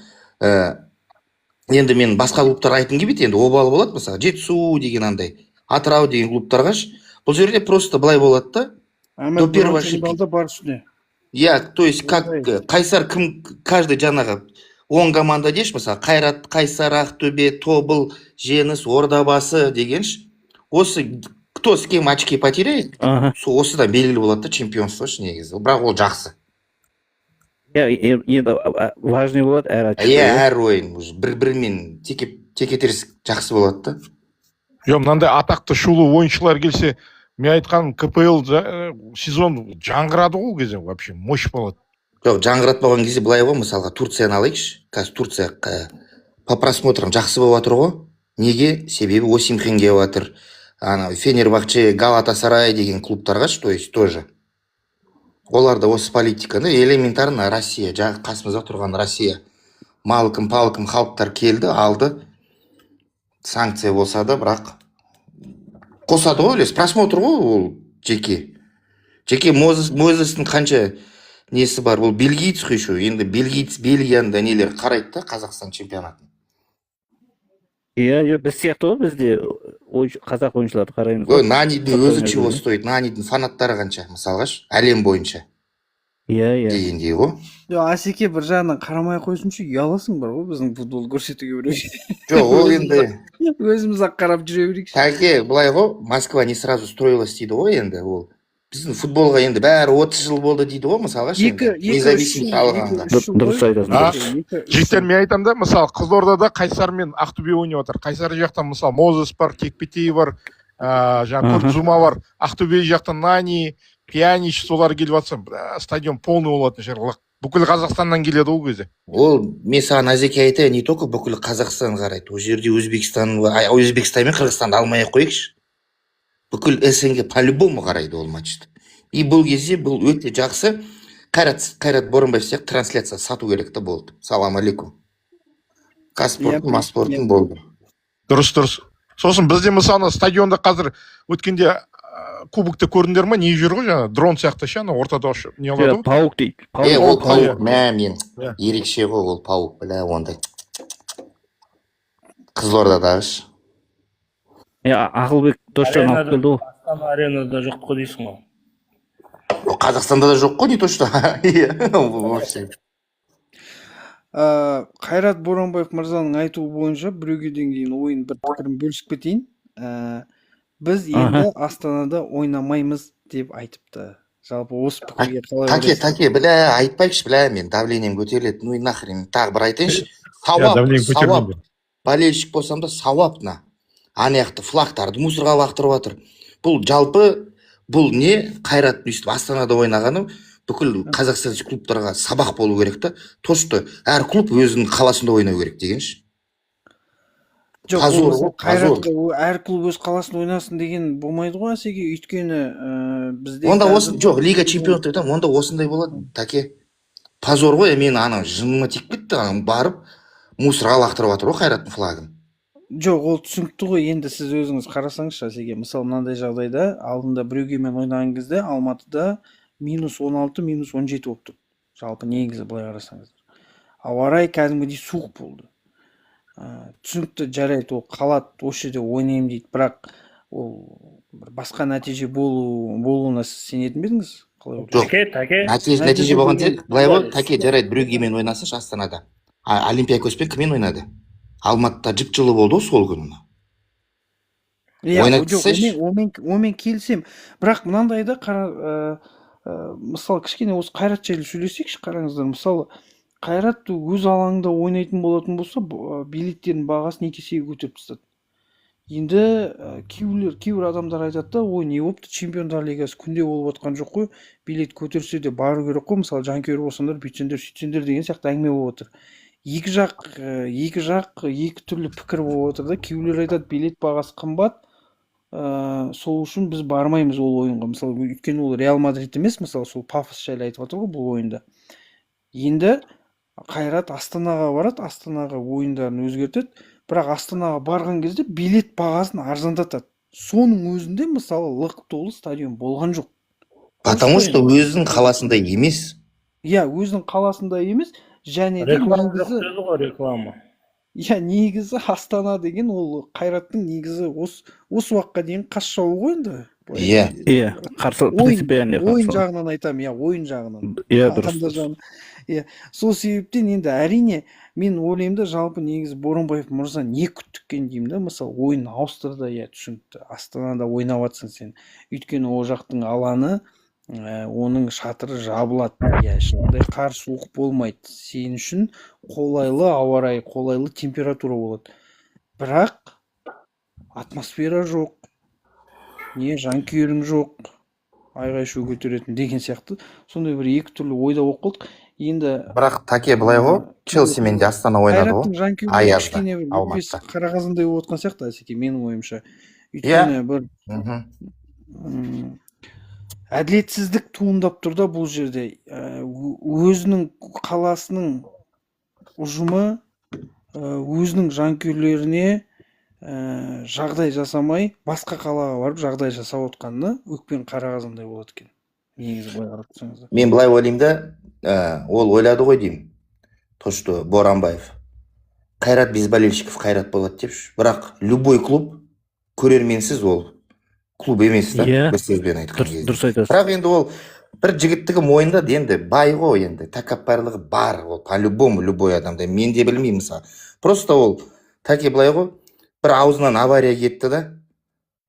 енді мен басқа клубтарға айтқым келмейді, енді обалы болады, мысалы, Жетісу деген андай, Атырау деген клубтарға, бұл жерде просто былай болады да, до первой ошибки. Я, то есть, как Қайсар каждый жаңағы 10 команда деш, мысалы, Қайрат, Қайсар, Ақтөбе, Тобыл, Жеңіс, Ордабасы дегенш, осы кто с кем очки потеряет, осыдан белгілі болады да чемпионство негізі, бірақ ол жақсы. Енді важный болады әр очко. Әр ойын, бір-бірімен теке-теріс жақсы болады да. Мынандай атақты шулы ойыншылар келсе, мен айтқан КПЛ сезон жаңғырады ғой кезде, вообще, мощь болады. Жоқ, жаңғыратпаған кезде былай ғой, мысалға Турцияны алайықшы. Қазір Турция по просмотрам жақсы болып жатыр ғой. Неге? Себебі Осимхен келіп жатыр. ана Фенербахче, Галатасарай деген клубтарға, то есть тоже. Оларда осы политиканы элементарно Россия, жаңағы қасымызда тұрған Россия. Малкым, палкым халықтар келді, алды. Санкция болса да, бірақ қосады ғой, үлес. Просмотр ғой ол жеке. Жеке Мозестің қанша несі бар, ол бельгиец қой еще. Енді Бельгияның нелер қарайды да Қазақстан чемпионатын. Иә, біз сияқты ғой, бізде қазақ ойыншыларды қараймыз. Ой, Нанидің өзі чего стоит, Нанидің фанаттары қанша, мысалға, әлем бойынша. Иә. Дегендей ғой. Асеке бір жағынан қарамай қойсыншы, ұяласың бар ғой біздің футбол көрсетуге біреу. Жоқ, ол енді Өзіміз-ақ қарап жүре берейікші. Тәке, былай ғой, Москва не сразу строилась дейді ғой енді, ол. Біздің футболға енді бәрі 30 жыл болды дейді ғой, мысалға, независимость алғанда. Дұрыс айтасың. Жігіттер, мен айтамын да, мысалы Қызылордада Қайсар мен Ақтөбе ойнап жатыр. Қайсар жақтан мысалы Мозес бар, Кекпетей бар, жаңағы Куртзума бар, Ақтөбе жақтан Нани, Пьянич, солар келіп жатса, стадион полный болатын шығар. Бүкіл Қазақстаннан келеді ол кезде. Ол, мен саған Назеке айтайын, не только бүкіл Қазақстан қарайды. Ол жерде Өзбекстан мен Қырғызстанды алмай қойықшы. Бүкіл СНГ по-любому қарайды ол матчты. И бұл кезде бұл өте жақсы. Қайрат Боранбаев сияқты трансляция сату керек та болды. Салам алейкум. Қазспорттың, Маспорттың болды. Дұрыс. Сосын бізде мысалы стадионда қазір өткенде кубокты көрдіңдер ма? Не жүр ғой жаңа? Дрон сияқты ше, ортада не алады ғой? Паук дейді. Ол паук, мен ерекше ғой ол паук, бля, ондай. Қызылордадағыш. Ақылбек Досжан алып келді ғой. Аренада жоқ қой дейсің ғой. Қазақстанда да жоқ қой, не то что. Қайрат Боранбаев мырзаның айтуы бойынша біреуге дейін ойын бір пікірін бөлісіп кетейін. Біз енді Астанада ойнамаймыз деп айтыпты. Жалпы осы пікірге қалай ойлайсыз? Таке, бля, айтпайықшы, бля, мен давлением көтеріледі. Ну и нахрен, тағы бір айтайыншы. Сауап. Болельщик болсам да сауапна. Аяқты флагтарды мусорға лақтырып жатыр. Бұл жалпы, бұл не? Қайрат өйстіп Астанада ойнағаны бүкіл Қазақстан клубтарға сабақ болу керек та. То, что әр клуб өзінің қаласында ойнау керек дегенші. Жоқ, Қайратқа әр клуб өз қаласында ойнасын деген болмайды ғой, Асеке, өйткені бізде... Онда жоқ, Лига чемпионы онда осындай болады, Таке. Позор ғой, мен ана жыныма тек кетті, барып мусорға лақтырып жатыр ғой Қайраттың флагын. Жоқ, ол түсінікті ғой, енді сіз өзіңіз қарасаңызшы, Асеке. Мысалы, мынандай жағдайда алдында біреугемен ойнаған кезде Алматыда -16, -17 болып тұр. Жалпы негізі былай қарасаңыздар. Ауа райы кәдімгідей суық болды. Түсінікті, жарайды, ол қалады, осы жерде ойнаймын дейді, бірақ ол басқа нәтиже болуына сіз сенетін бе едіңіз? Жоқ, нәтиже болған тек, былай ғой, Таке, жарайды, біреугемен ойнасыншы Астанада. Олимпиакоспен кіммен ойнады? Алматыда жып-жылы болды сол күні. Омен келсем. Бірақ мынандайда, мысалы, кішкене осы Қайрат жайлы сөйлесейікші, қараңыздар. Мысалы, Қайрат өз алаңында ойнайтын болатын болса, билеттердің бағасын 2 есеге көтеріп тастады. Енді кейбір адамдар айтады да, ой, не болыпты, Чемпиондар лигасы күнде болып отқан жоқ қой, билет көтерсе де бару керек қой, мысалы, жанкүйер болсаңдар, бүйтсеңдер, сөйтсеңдер деген сияқты әңгіме болып отыр. Екі жақ, екі түрлі пікір болып отыр да, кейбіреулер айтады, билет бағасы қымбат, сол үшін біз бармаймыз ол ойынға. Мысалы, өйткені ол Реал Мадрид емес, мысалы, сол Пафос жайлы айтып отыр ғой бұл ойында. Енді Қайрат Астанаға барады, Астанаға ойындарын өзгертеді, бірақ Астанаға барған кезде билет бағасын арзандатады. Соның өзінде, мысалы, лық толы стадион болған жоқ. Потому что өзінің қаласында емес. Иә, өзінің қаласында емес, және де реклама. Иә, негізі Астана деген ол Қайраттың негізі осы уақытқа дейін қас жауы ғой енді. Иә, қарсы принципиальный қарсы. Ойын жағынан айтамын, иә, ойын жағынан. Иә, дұрыс. Иә, сол себептен енді әрине мен ойлаймын да, жалпы негізі Боранбаев мырза не күттіккен деймін да, мысалы, ойын ауыстырды, иә, түсінікті. Астанада ойнап жатсың сен. Өйткені ол жақтың алаңы, оның шатыры жабылады. Иә, ешқандай қар суық болмайды. Сен үшін қолайлы ауа райы, қолайлы температура болады. Бірақ атмосфера жоқ. Не жанкүйерің жоқ. Айғай-шу көтеретін деген сияқты. Сондай бір екі түрлі ойда болып қалдық. Енді бірақ Таке былай ғой, Челсимен де Астана ойнады ғой. Қайраттың жанкүйерлері кішкене бір қарағазындай болып отқан сияқты, Асеке, менің ойымша. өйткені бір әділетсіздік туындап тұр да бұл жерде. Өзінің қаласының ұжымы өзінің жанкүйерлеріне жағдай жасамай басқа қалаға барып жағдай жасап отқанына өкпен қара қазандай болады екен. Негізі былай қарап тұрсаңыздар. Мен былай ойлаймын да, ол ойлады ғой деймін. То, что Боранбаев. Қайрат без болельщиков қайрат болады депші. Бірақ любой клуб көрерменсіз ол клуб емес та, бір сөзбен айтқан кезде. Дұрыс айтасыз. Бірақ енді ол бір жігіттігі мойындады, енді бай ғой, енді тәкаппарлығы бар, ол по-любому любой адамда. Мен де білмеймін мысалы. Просто ол таки былай ғой, бір аузынан авария кетті да,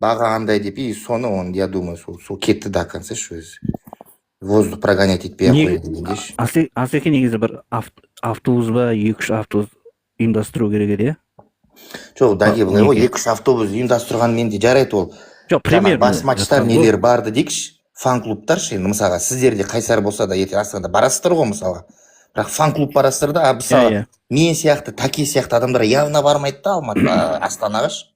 баға андай деп, и соны он, я думаю, сол кетті до конца өзі. Воздух прогонять етпей ақ қойды дегендейші. Асеке негізі бір автобус ба, 2-3 автобус ұйымдастыру керек еді, иә? Жоқ, даги былай ғой, 2-3 автобус ұйымдастырған менде жарайды ол. Жоқ, премьер. Бас матчтар нелер барды дейікші, фан-клубтаршы, енді мысалға, сіздерде қайсар болса да, ертең Астанада барасыздар ғой мысалға. Бірақ фан-клуб барасыздар да, мысалы, мен сияқты, Таке сияқты адамдар явно бармайды да Астанағаш.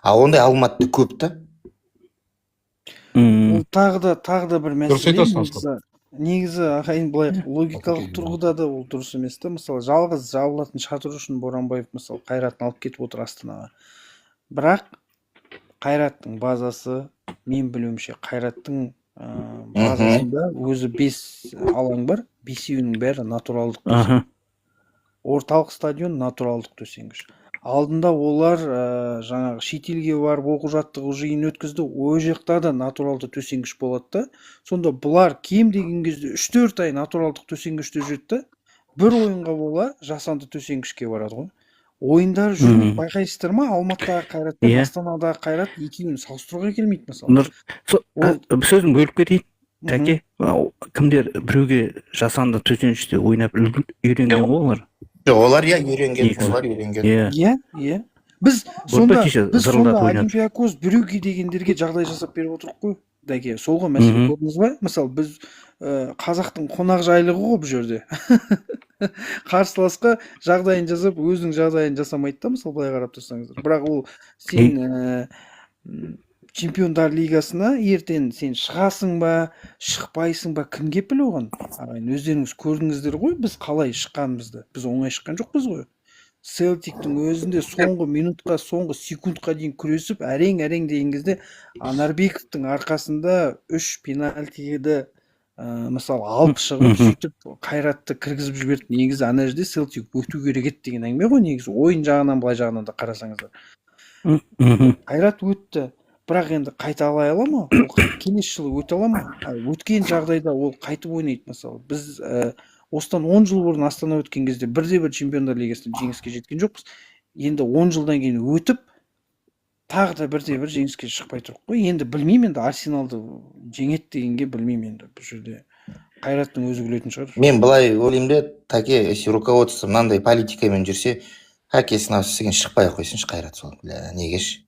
А ондай Алматыда көп та. Ол тағы да бір мәселе. Негізі ағайын былай логикалық тұрғыда да ол дұрыс емес та. Мысалы, жалғыз жабылатын шатыр үшін Боранбаев мысалы Қайратын алып кетіп отыр Астанаға. Бірақ Қайраттың базасы, мен білуімше Қайраттың базасында өзі 5 алаң бар, 5-еуінің бәрі натуралдық төсенгіш. Орталық стадион натуралдық төсенгіш. Алдында олар жаңағы шетелге барып оқу жаттығу жиын өткізді, ол жақта да натуралды төсенгіш болады да. Сонда бұлар кем деген кезде 3-4 ай натуралдық төсенгіште жүреді да, бір ойынға бола жасанды төсенгішке барады ғой. Ойындар жүріп байқайсыздар ма? Алматыдағы Қайрат пен Астанадағы Қайрат екеуін салыстыруға келмейді мысалы. Сөзін бөліп кетейін. Тәке, кімдер біреуге жасанды төсеніште ойнап үйренген ғой олар? Олар үйренген. Иә. Біз сонда Олимпиакос біреуге дегендерге жағдай жасап беріп отырық қой. Дәке, солға мәселе көрдіңіз ба? Мысалы, біз қазақтың қонақ жайлығы ғой бұл жерде. Қарсыласқа жағдайын жасап, өзінің жағдайын жасамайды да, мысалы, былай қарап тұрсаңыздар. Бірақ ол сен Чемпиондар лигасына ертең сен шығасың ба, шықпайсың ба, кімге біле оған? Өздеріңіз көрдіңіздер ғой, біз қалай шыққанымызды. Біз оңай шыққан жоқпыз ғой. Селтиктің өзінде соңғы минутқа, соңғы секундқа дейін күресіп, әрең деген кезде Анарбековтың арқасында 3 пенальтиді мысалы алып шығып, сөйтіп Қайратты кіргізіп жіберді. Негізі ана жерде Селтик өту керек еді деген әңгіме ғой, негізі ойын жағынан былай жағынан да қарасаңыздар. Қайрат өтті. Бірақ енді қайта алай ала ма? Келесі жылы өте ала ма? Өткен жағдайда ол қайтып ойнайды мысалы. Біз осыдан 10 жыл бұрын Астана өткен кезде бірде-бір Чемпиондар лигасында жеңіске жеткен жоқпыз. Енді 10 жылдан кейін өтіп, тағы да бірде-бір жеңіске шықпай тұрық қой. Енді білмеймін, енді Арсеналды жеңет дегенге білмеймін енді бұл жерде. Қайраттың өзі білетін шығар. Мен былай ойлаймын да, Таке, если руководство мынандай политикамен жүрсе, әкесін ауысымен шықпай қойсыншы Қайрат сол. Негеш?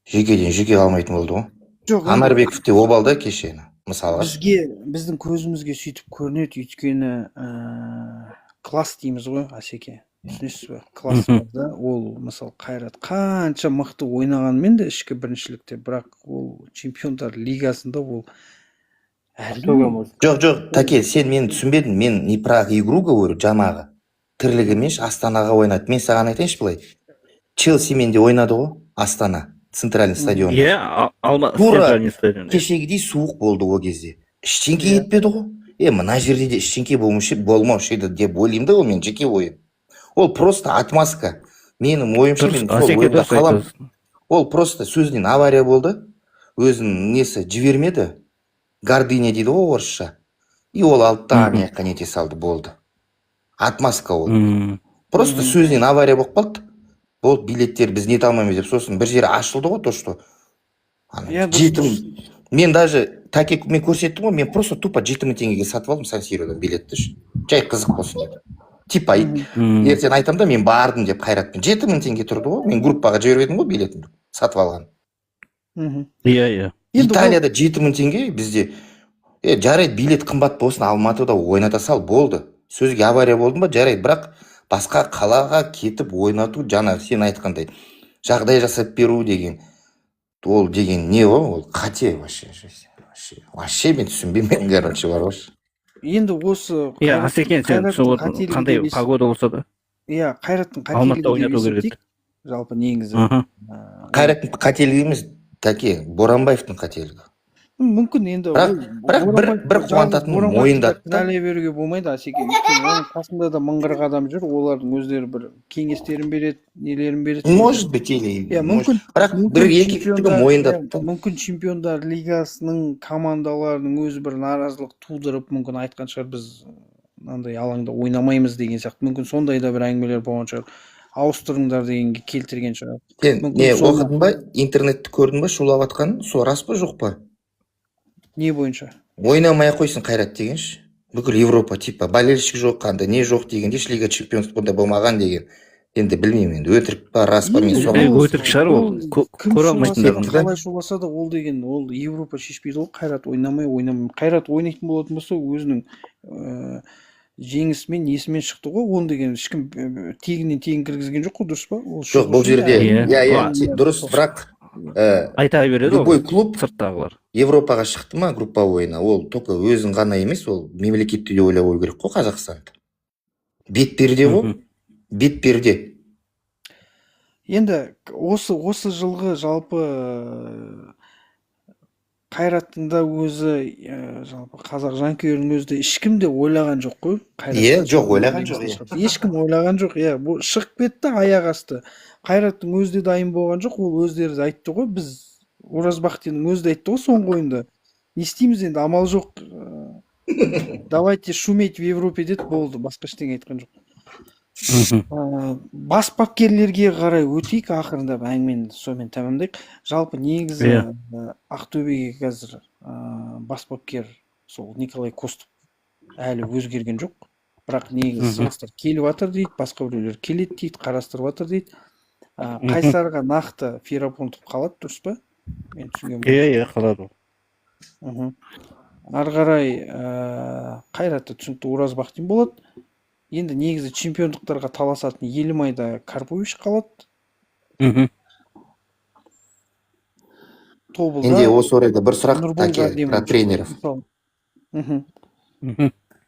Жеке қалмайтын болды ғой. Анарбеков те обалда кешені, мысалға. Біздің көзімізге сөйтіп көрінеді, өйткені класс дейміз ғой, Асеке. Түсінесіз бе? Класс бар да, ол мысалы Қайрат қанша мықты ойнағанмен де ішкі біріншілікте, бірақ ол Чемпиондар лигасында ол Жоқ, Таке, сен мені түсінбедің, мен не про игру говорю, жаңағы. Тірлігі емес, Астанаға ойнады. Мен саған айтайыншы былай. Челсимен де ойнады ғой, Астана. Центральный стадион. Центральный стадион. Кешегідей суық болды ол кезде. Іштеңке етпеді ғой. Мына жерде де іштеңке болмаушы еді деп ойлаймын да, ол мен жеке ойым. Ол просто отмазка. Менің ойымша мен сол ойымда қалам. Ол просто сөзінен авария болды. Өзінің несі жібермеді. Гордыня дейді ғой орысша. И ол алтан яққа нете салды, болды. Отмазка ол. Просто сөзінен авария болып қалды. Бұл билеттер біз нете алмаймыз деп, сосын бір жері ашылды ғой, то что жетім. Мен даже Таке мен көрсеттім ғой, мен просто тупо 7000 теңгеге сатып алдым Сан-Сиродан билетті. Жай қызық болсын деді. Типа ертең айтам да, мен бардым деп Қайратпен. 7000 теңге тұрды ғой, мен группаға жіберіп едім ғой билетімді, сатып алған. Иә. Италияда 7000 теңге, бізде жарайды, билет қымбат болсын, Алматыда ойната сал, болды. Сөзге авария болды ма, жарайды, бірақ басқа қалаға кетіп ойнату, жаңағы сен айтқандай жағдай жасап беру деген, ол деген не ол қате вообще мен түсінбеймін, короче, бар ғой. енді осы Иә, Асекен, сен қандай погода болса да иә, Қайраттың Алматыда қателігі деп ойнату керек есептейік. Жалпы негізі Қайраттың қателігі емес, Таке, Боранбаевтың қателігі. мүмкін енді Бірақ бір қуантатын мойындатты. кінәлай беруге болмайды, Асеке. Өйткені оның қасында да мыңғырық адам жүр, олардың өздері бір кеңестерін береді, нелерін береді. Может быть, или иә, мүмкін. бірақ бір еркектігі мойындатты. Мүмкін чемпиондар лигасының командаларының өзі бір наразылық тудырып, мүмкін айтқан шығар, біз мынандай алаңда ойнамаймыз деген сияқты. Мүмкін сондай да бір әңгімелер болған шығар. Ауыстырыңдар дегенге келтірген шығар. Сен не оқыдың ба, интернетті көрдің ба, шулап жатқанын? Сол рас па жоқ па? Не бойынша? Ойнамай қойсын Қайрат дегенші. Бүкіл Европа типа болельщик жоқ, қандай не жоқ дегенде лига чемпионствода болмаған деген. Енді білмеймін, енді өтірік па, рас па, мен соған. Өтірік шығар ол. Көре алмайтындығын. Қалай шуласа да ол деген, ол Европа шешпейді ол. Қайрат ойнамай. Қайрат ойнайтын болатын болса, өзінің жеңісімен, несімен шықты ғой. Он деген ешкім тегінен тегін кіргізген жоқ қой, дұрыс па? Жоқ, бұл жерде дұрыс, бірақ айта береді любой клуб сырттағылар Европаға шықты ма групповой ойына, ол только өзін ғана емес, ол мемлекетті де ойлап ой керек қой Қазақстанды. Бетперде ғой, бетперде. Енді осы жылғы жалпы Қайраттың да өзі, жалпы қазақ жанкүйерінің өзі де ешкім де ойлаған жоқ қой. Иә, жоқ, ойлаған жоқ. Ешкім ойлаған жоқ, иә. Бұл шығып кетті аяқ асты. Қайраттың өзі де дайын болған жоқ, ол өздері де айтты ғой, біз Оразбақтиннің өзі де айтты ғой соңғы ойында. Не істейміз енді, амал жоқ. Давайте шуметь в Европе деді, болды, басқа ештеңе айтқан жоқ. Бас бапкерлерге қарай өтейік, ақырында әңгімені сонымен тәмамдайық. Жалпы негізі Ақтөбеге қазір бас бапкер сол Николай Костов әлі өзгерген жоқ. Бірақ негізі сыныстар келіп жатыр дейді, басқа біреулер келеді дейді, қарастырып жатыр дейді. Қайсарға нақты Ферапонтов қалады, дұрыс па? Мен түсінгенім. Иә, қалады. Ары қарай Қайратты түсінікті Оразбақтин болады. Енді негізі чемпиондықтарға таласатын Елімайда Карпович қалады. Енді осы орайда бір сұрақ про тренеров.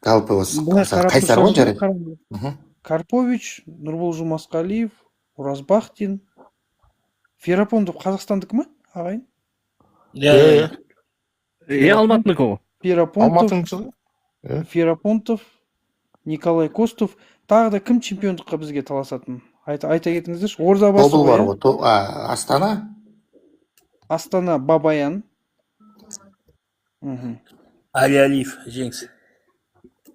Жалпы осы Қайсар ғой жарайды. Карпович, Нұрбол Жұмасқалиев, Оразбақтин. Ферапонтов қазақстандікі ма, ағайын? Иә, Алматыныкі ғой. Ферапонтов, Николай Костов. Тағы да кім чемпиондыққа бізге таласатын? Айта кетіңіздерші. Ордабасы бар ғой. Астана? Астана Бабаян. Алиалиев жеңіс.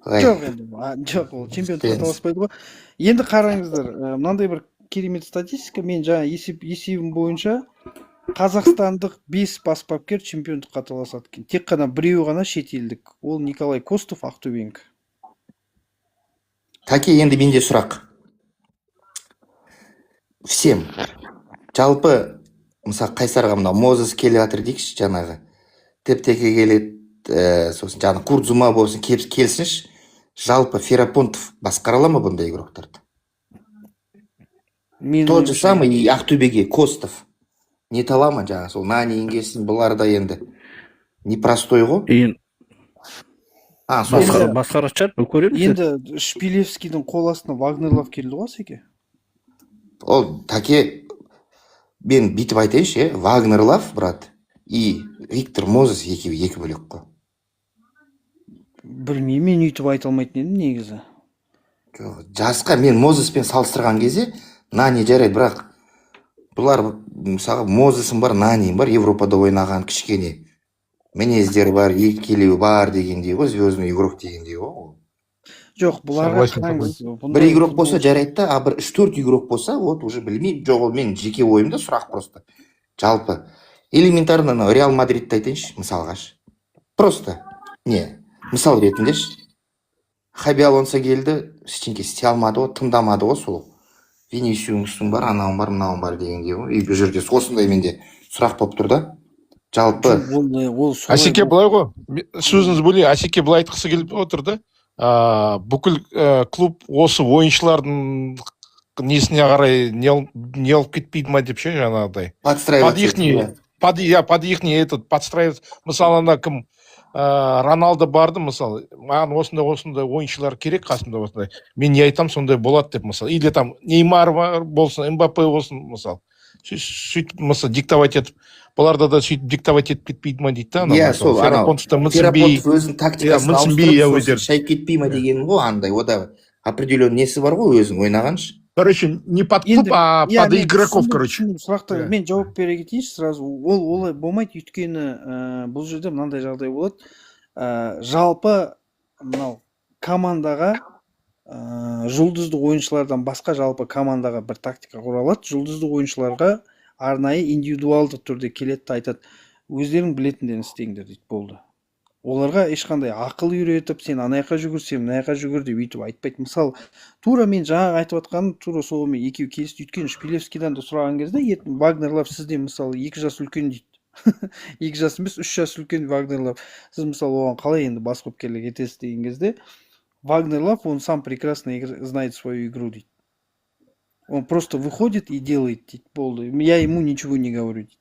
Жоқ, ол чемпиондыққа таласпайды ғой. Енді қараңыздар, мынандай бір керемет статистика. Мен жаңа есебім бойынша қазақстандық 5 бас бапкер чемпиондыққа таласады екен. Тек қана біреу ғана шетелдік. Ол Николай Костов, Ақтөбенікі. Таке, енді менде сұрақ. Всем. Жалпы, мысалы Қайсарға мына Мозес келе жатыр дейікші жаңағы. Тептеке келеді, сосын жаңағы Курдзума болсын, келсінші. Жалпы Ферапонтов басқарала ма бұндай игроктарды? Тот же самый Ақтөбеге Костов. Не тала ма жаңағы, сол Нани ингесін бұлар да енді непростой ғой? Басқара шығар, бұл көреміз. Енді Шпилевскийдің қол астына Вагнерлов келді ғой, Асеке? Ол, Таке, мен бүйтіп айтайыншы, Вагнерлов, брат, и Виктор Мозес екі бөлек қой. Білмеймін, мен үйтіп айта алмайтын едім негізі. Жасқа мен Мозеспен салыстырған кезде Нани жарайды, бірақ бұлар, мысалы, Мозесім бар, Наним бар, Европада ойнаған кішкене мінездері бар, екелеу бар дегендей ғой, звездный игрок дегендей ғой. Жоқ, бұларға бір игрок болса жарайды, а бір 3-4 игрок болса, вот уже білмеймін, жоқ, ол мен жеке ойымда сұрақ просто. Жалпы, элементарно Реал Мадридті айтайыншы, мысалғаш. Просто, не, мысал ретіндеш, Хаби Алонсо келді, ештеңке істей алмады ғой, тыңдамады ғой сол. Винисиусың бар, анауың бар, мынауың бар дегендей ғой. И бұл жерде осындай менде сұрақ болып тұр да. Жалпы Асеке былай ғой, сөзіңізді бөлейін, Асеке былай айтқысы келіп отыр да. Бүкіл клуб осы ойыншылардың несіне қарай не алып кетпейді ма деп ше жаңағыдай подстраиваться под ихний этот подстраиваться. Мысалы ана кім Роналдо барды, мысалы маған осындай ойыншылар керек қасымда, осындай мен не айтам сондай болады деп, мысалы, или там Неймар болсын, Мбаппе болсын, мысалы сөйтіп мысалы диктовать етіп, бұларда да сөйтіп диктовать етіп кетпейді ма дейді да. Иә, сол Ферапонтов өзінің тактикасын ауыстырып шайып кетпей ма дегенім ғой, андай ода определенный несі бар ғой, өзің ойнағаншы. Короче, не под клуб, а под игроков, короче. Сұрақта мен жауап бере кетейінші сразу. Ол олай болмайды, өйткені бұл жерде мынандай жағдай болады. Жалпы мынау командаға жұлдызды ойыншылардан басқа жалпы командаға бір тактика құралады. Жұлдызды ойыншыларға арнайы индивидуалды түрде келеді де айтады, өздерің білетіндерін істеңдер дейді, болды. Оларға ешқандай ақыл үйретіп, сен ана жаққа жүгір, сен мына жаққа жүгір деп өйтіп айтпайды. Мысалы, тура мен жаңа айтып жатқаным, тура солмен екеуі келісті. Өйткені Шпилевскийдан да сұраған кезде, ертең Вагнерлов сізден мысалы 2 жас үлкен дейді. 2 жас емес, 3 жас үлкен Вагнерлов. Сіз мысалы оған қалай енді бас бапкерлік етесіз деген кезде, Вагнерлов, он сам прекрасно знает свою игру дейді. Он просто выходит и делает дейді, болды. Я ему ничего не говорю дейді.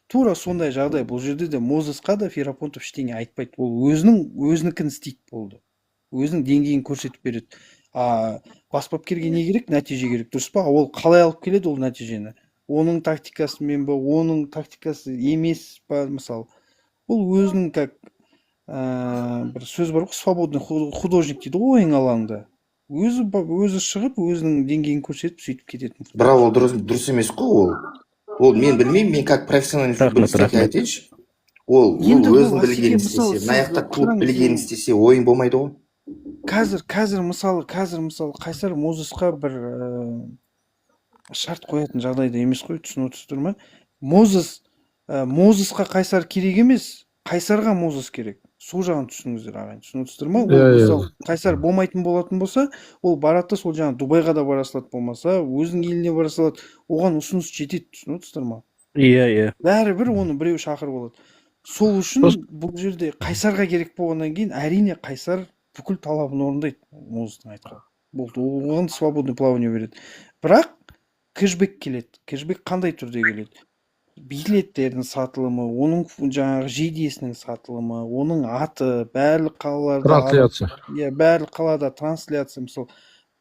Тура сондай жағдай. Бұл жерде де Мозесқа да Ферапонтов ештеңе айтпайды. Ол өзінікін істейді, болды. Өзінің деңгейін көрсетіп береді. Бас бапкерге не керек? Нәтиже керек, дұрыс па? Ол қалай алып келеді ол нәтижені? Оның тактикасымен ба, оның тактикасы емес па, мысалы. Ол өзінің как бір сөз бар ғой, свободный художник дейді ғой, ойын алаңда. Өзі шығып, өзінің деңгейін көрсетіп, сөйтіп кететін. Бірақ ол дұрыс емес қой, ол мен білмеймін, мен как профессиональный футболистке айтайыншы. Ол өзің білгенін істесе, мына жақта клуб білгенін істесе, ойын болмайды ғой. Қазір мысалы Қайсар Мозесқа бір шарт қоятын жағдайда емес қой, түсініп отырсыздар ма? Мозесқа Қайсар керек емес, Қайсарға Мозес керек. Сол жағын түсініңіздер ағайын, түсініп отырсыздар ма? Мысалы Қайсар болмайтын болатын болса, ол барады, сол жаңа Дубайға да бара салады, болмаса өзінің еліне бара салады, оған ұсыныс жетеді, түсініп отырсыздар ма? Иә. Бәрібір оны біреу шақырып алады. Сол үшін бұл жерде Қайсарға керек болғаннан кейін, әрине Қайсар бүкіл талабын орындайды, Мозестің айтқан. Болды, оған свободный плавание береді. Бірақ кэшбэк келеді. Кэшбэк қандай түрде келеді? Билеттердің сатылымы, оның жаңағы жейдесінің сатылымы, оның аты, барлық қалаларда трансляция. Иә, барлық қалада трансляция, мысалы,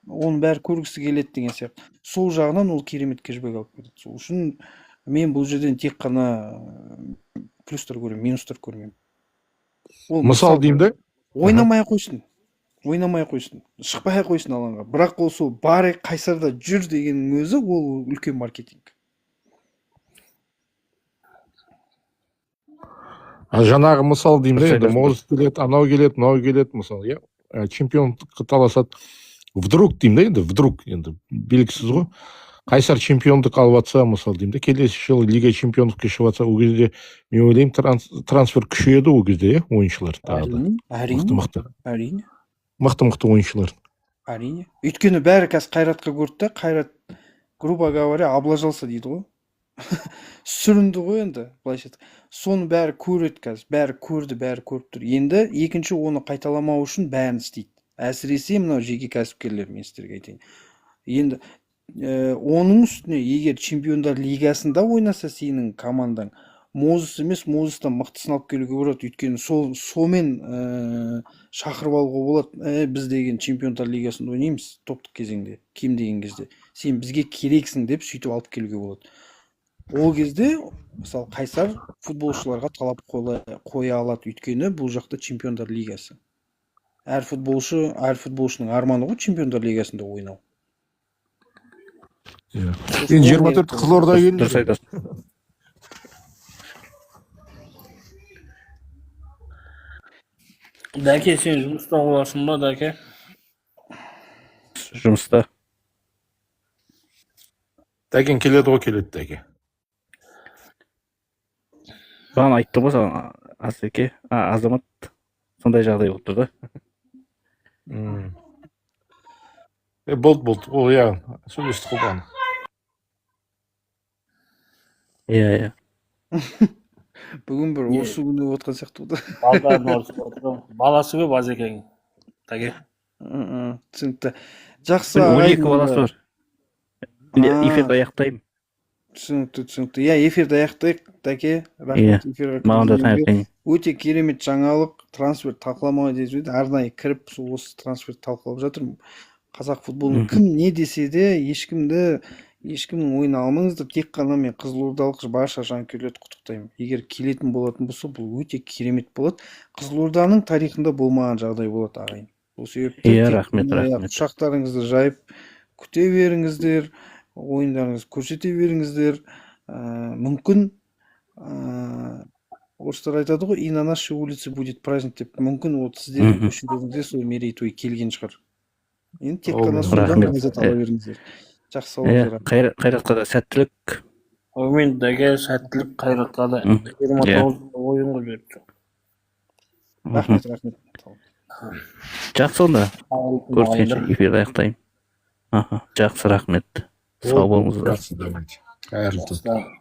оның бәрі көргісі келеді деген сияқты. Сол жағынан ол керемет кэшбэк алып келеді. Сол үшін мен бұл жерден тек қана плюстар көремін, минустар көрмеймін. Мысал деймін да? Ойнамай қойсын, шықпай қойсын алаңға. Бірақ ол сол бар Қайсарда жүр дегеннің өзі, ол үлкен маркетинг. Жаңағы мысал деймін да, енді Мозес келеді, анау келеді, мынау келеді, мысалы, иә, чемпиондыққа таласады. Вдруг деймін да, енді вдруг, енді белгісіз ғой. Қайсар чемпиондық алып жатса, мысалы деймін да, келесі жылы Лига чемпиондыққа шығып жатса, ол кезде мен ойлаймын, трансфер күшейеді ол кезде, иә, ойыншылар. Әрине. Мықты ойыншылар. Әрине. Өйткені бәрі қазір Қайратқа көрді да, Қайрат, грубо говоря, облажался дейді ғой. Сүрінді ғой енді, былайша. Соны бәрі көреді қазір, бәрі көріп тұр. Енді екінші оны қайталамау үшін бәрін істейді. Әсіресе мынау жеке кәсіпкерлер, мен сіздерге айтайын. Енді оның үстіне егер Чемпиондар Лигасында ойнаса сенің командаң, Мозес емес, Мозестан мықтысын алып келуге болады. Өйткені сомен шақырып алуға болады. Біз деген Чемпиондар Лигасында ойнаймыз, топтық кезеңде, кем деген кезде. Сен бізге керексің деп сөйтіп алып келуге болады. Ол кезде, мысалы, Қайсар футболшыларға талап қоя алады, өйткені бұл жақта Чемпиондар Лигасы. Әр футболшының арманы ғой Чемпиондар Лигасында ойнау. Енді 24 Қызылорда келді. Дұрыс айтасың. Дәке, сен жұмыста боласың ба, Дәке? Жұмыста. Дәкен келеді ғой, келеді Дәке. Бағана айтты ғой саған Асеке, Азамат сондай жағдай болып тұр да. Болды. Ол, иә, сөйлесті қой бағана. Иә. Бүгін бір осы күні отқан сияқты болды. Баласы көп Азекең. Дәке. Түсінікті. Жақсы. 12 баласы бар. Енді эфирді аяқтаймын. түсінікті иә эфирді аяқтайық Дәке, Иә, рахмет эфирге маған да кіргізгеніңізге. таңертең. Өте керемет жаңалық, трансфер талқыламау деді, арнайы кіріп осы трансферді талқылап жатырмын. Қазақ футболының кім не десе де ешкімнің ойына алмаңыздар, тек қана мен қызылордалық барша жанкүйерлерді құттықтаймын. Егер келетін болатын болса, бұл өте керемет болады. Қызылорданың тарихында болмаған жағдай болады ағайын. Сол себепті Иә, рахмет. құшақтарыңызды жайып күте беріңіздер, ойындарыңызды көрсете беріңіздер. Мүмкін орыстар айтады ғой, и на нашей улице будет праздник деп, мүмкін ол сіздердің көшелеріңізде сол мерейтой келген шығар. Енді тек қана содан ләззат ала беріңіздер. Жақсы болыңыздар. Қайратқа да сәттілік. Әумин Дәке, сәттілік Қайратқа да 29 ойынға берді. Рахмет. Жақсы онда. Көрсенше эфирді аяқтаймын. Жақсы, рахмет. Сау болыңыздар. Қайырлы түн.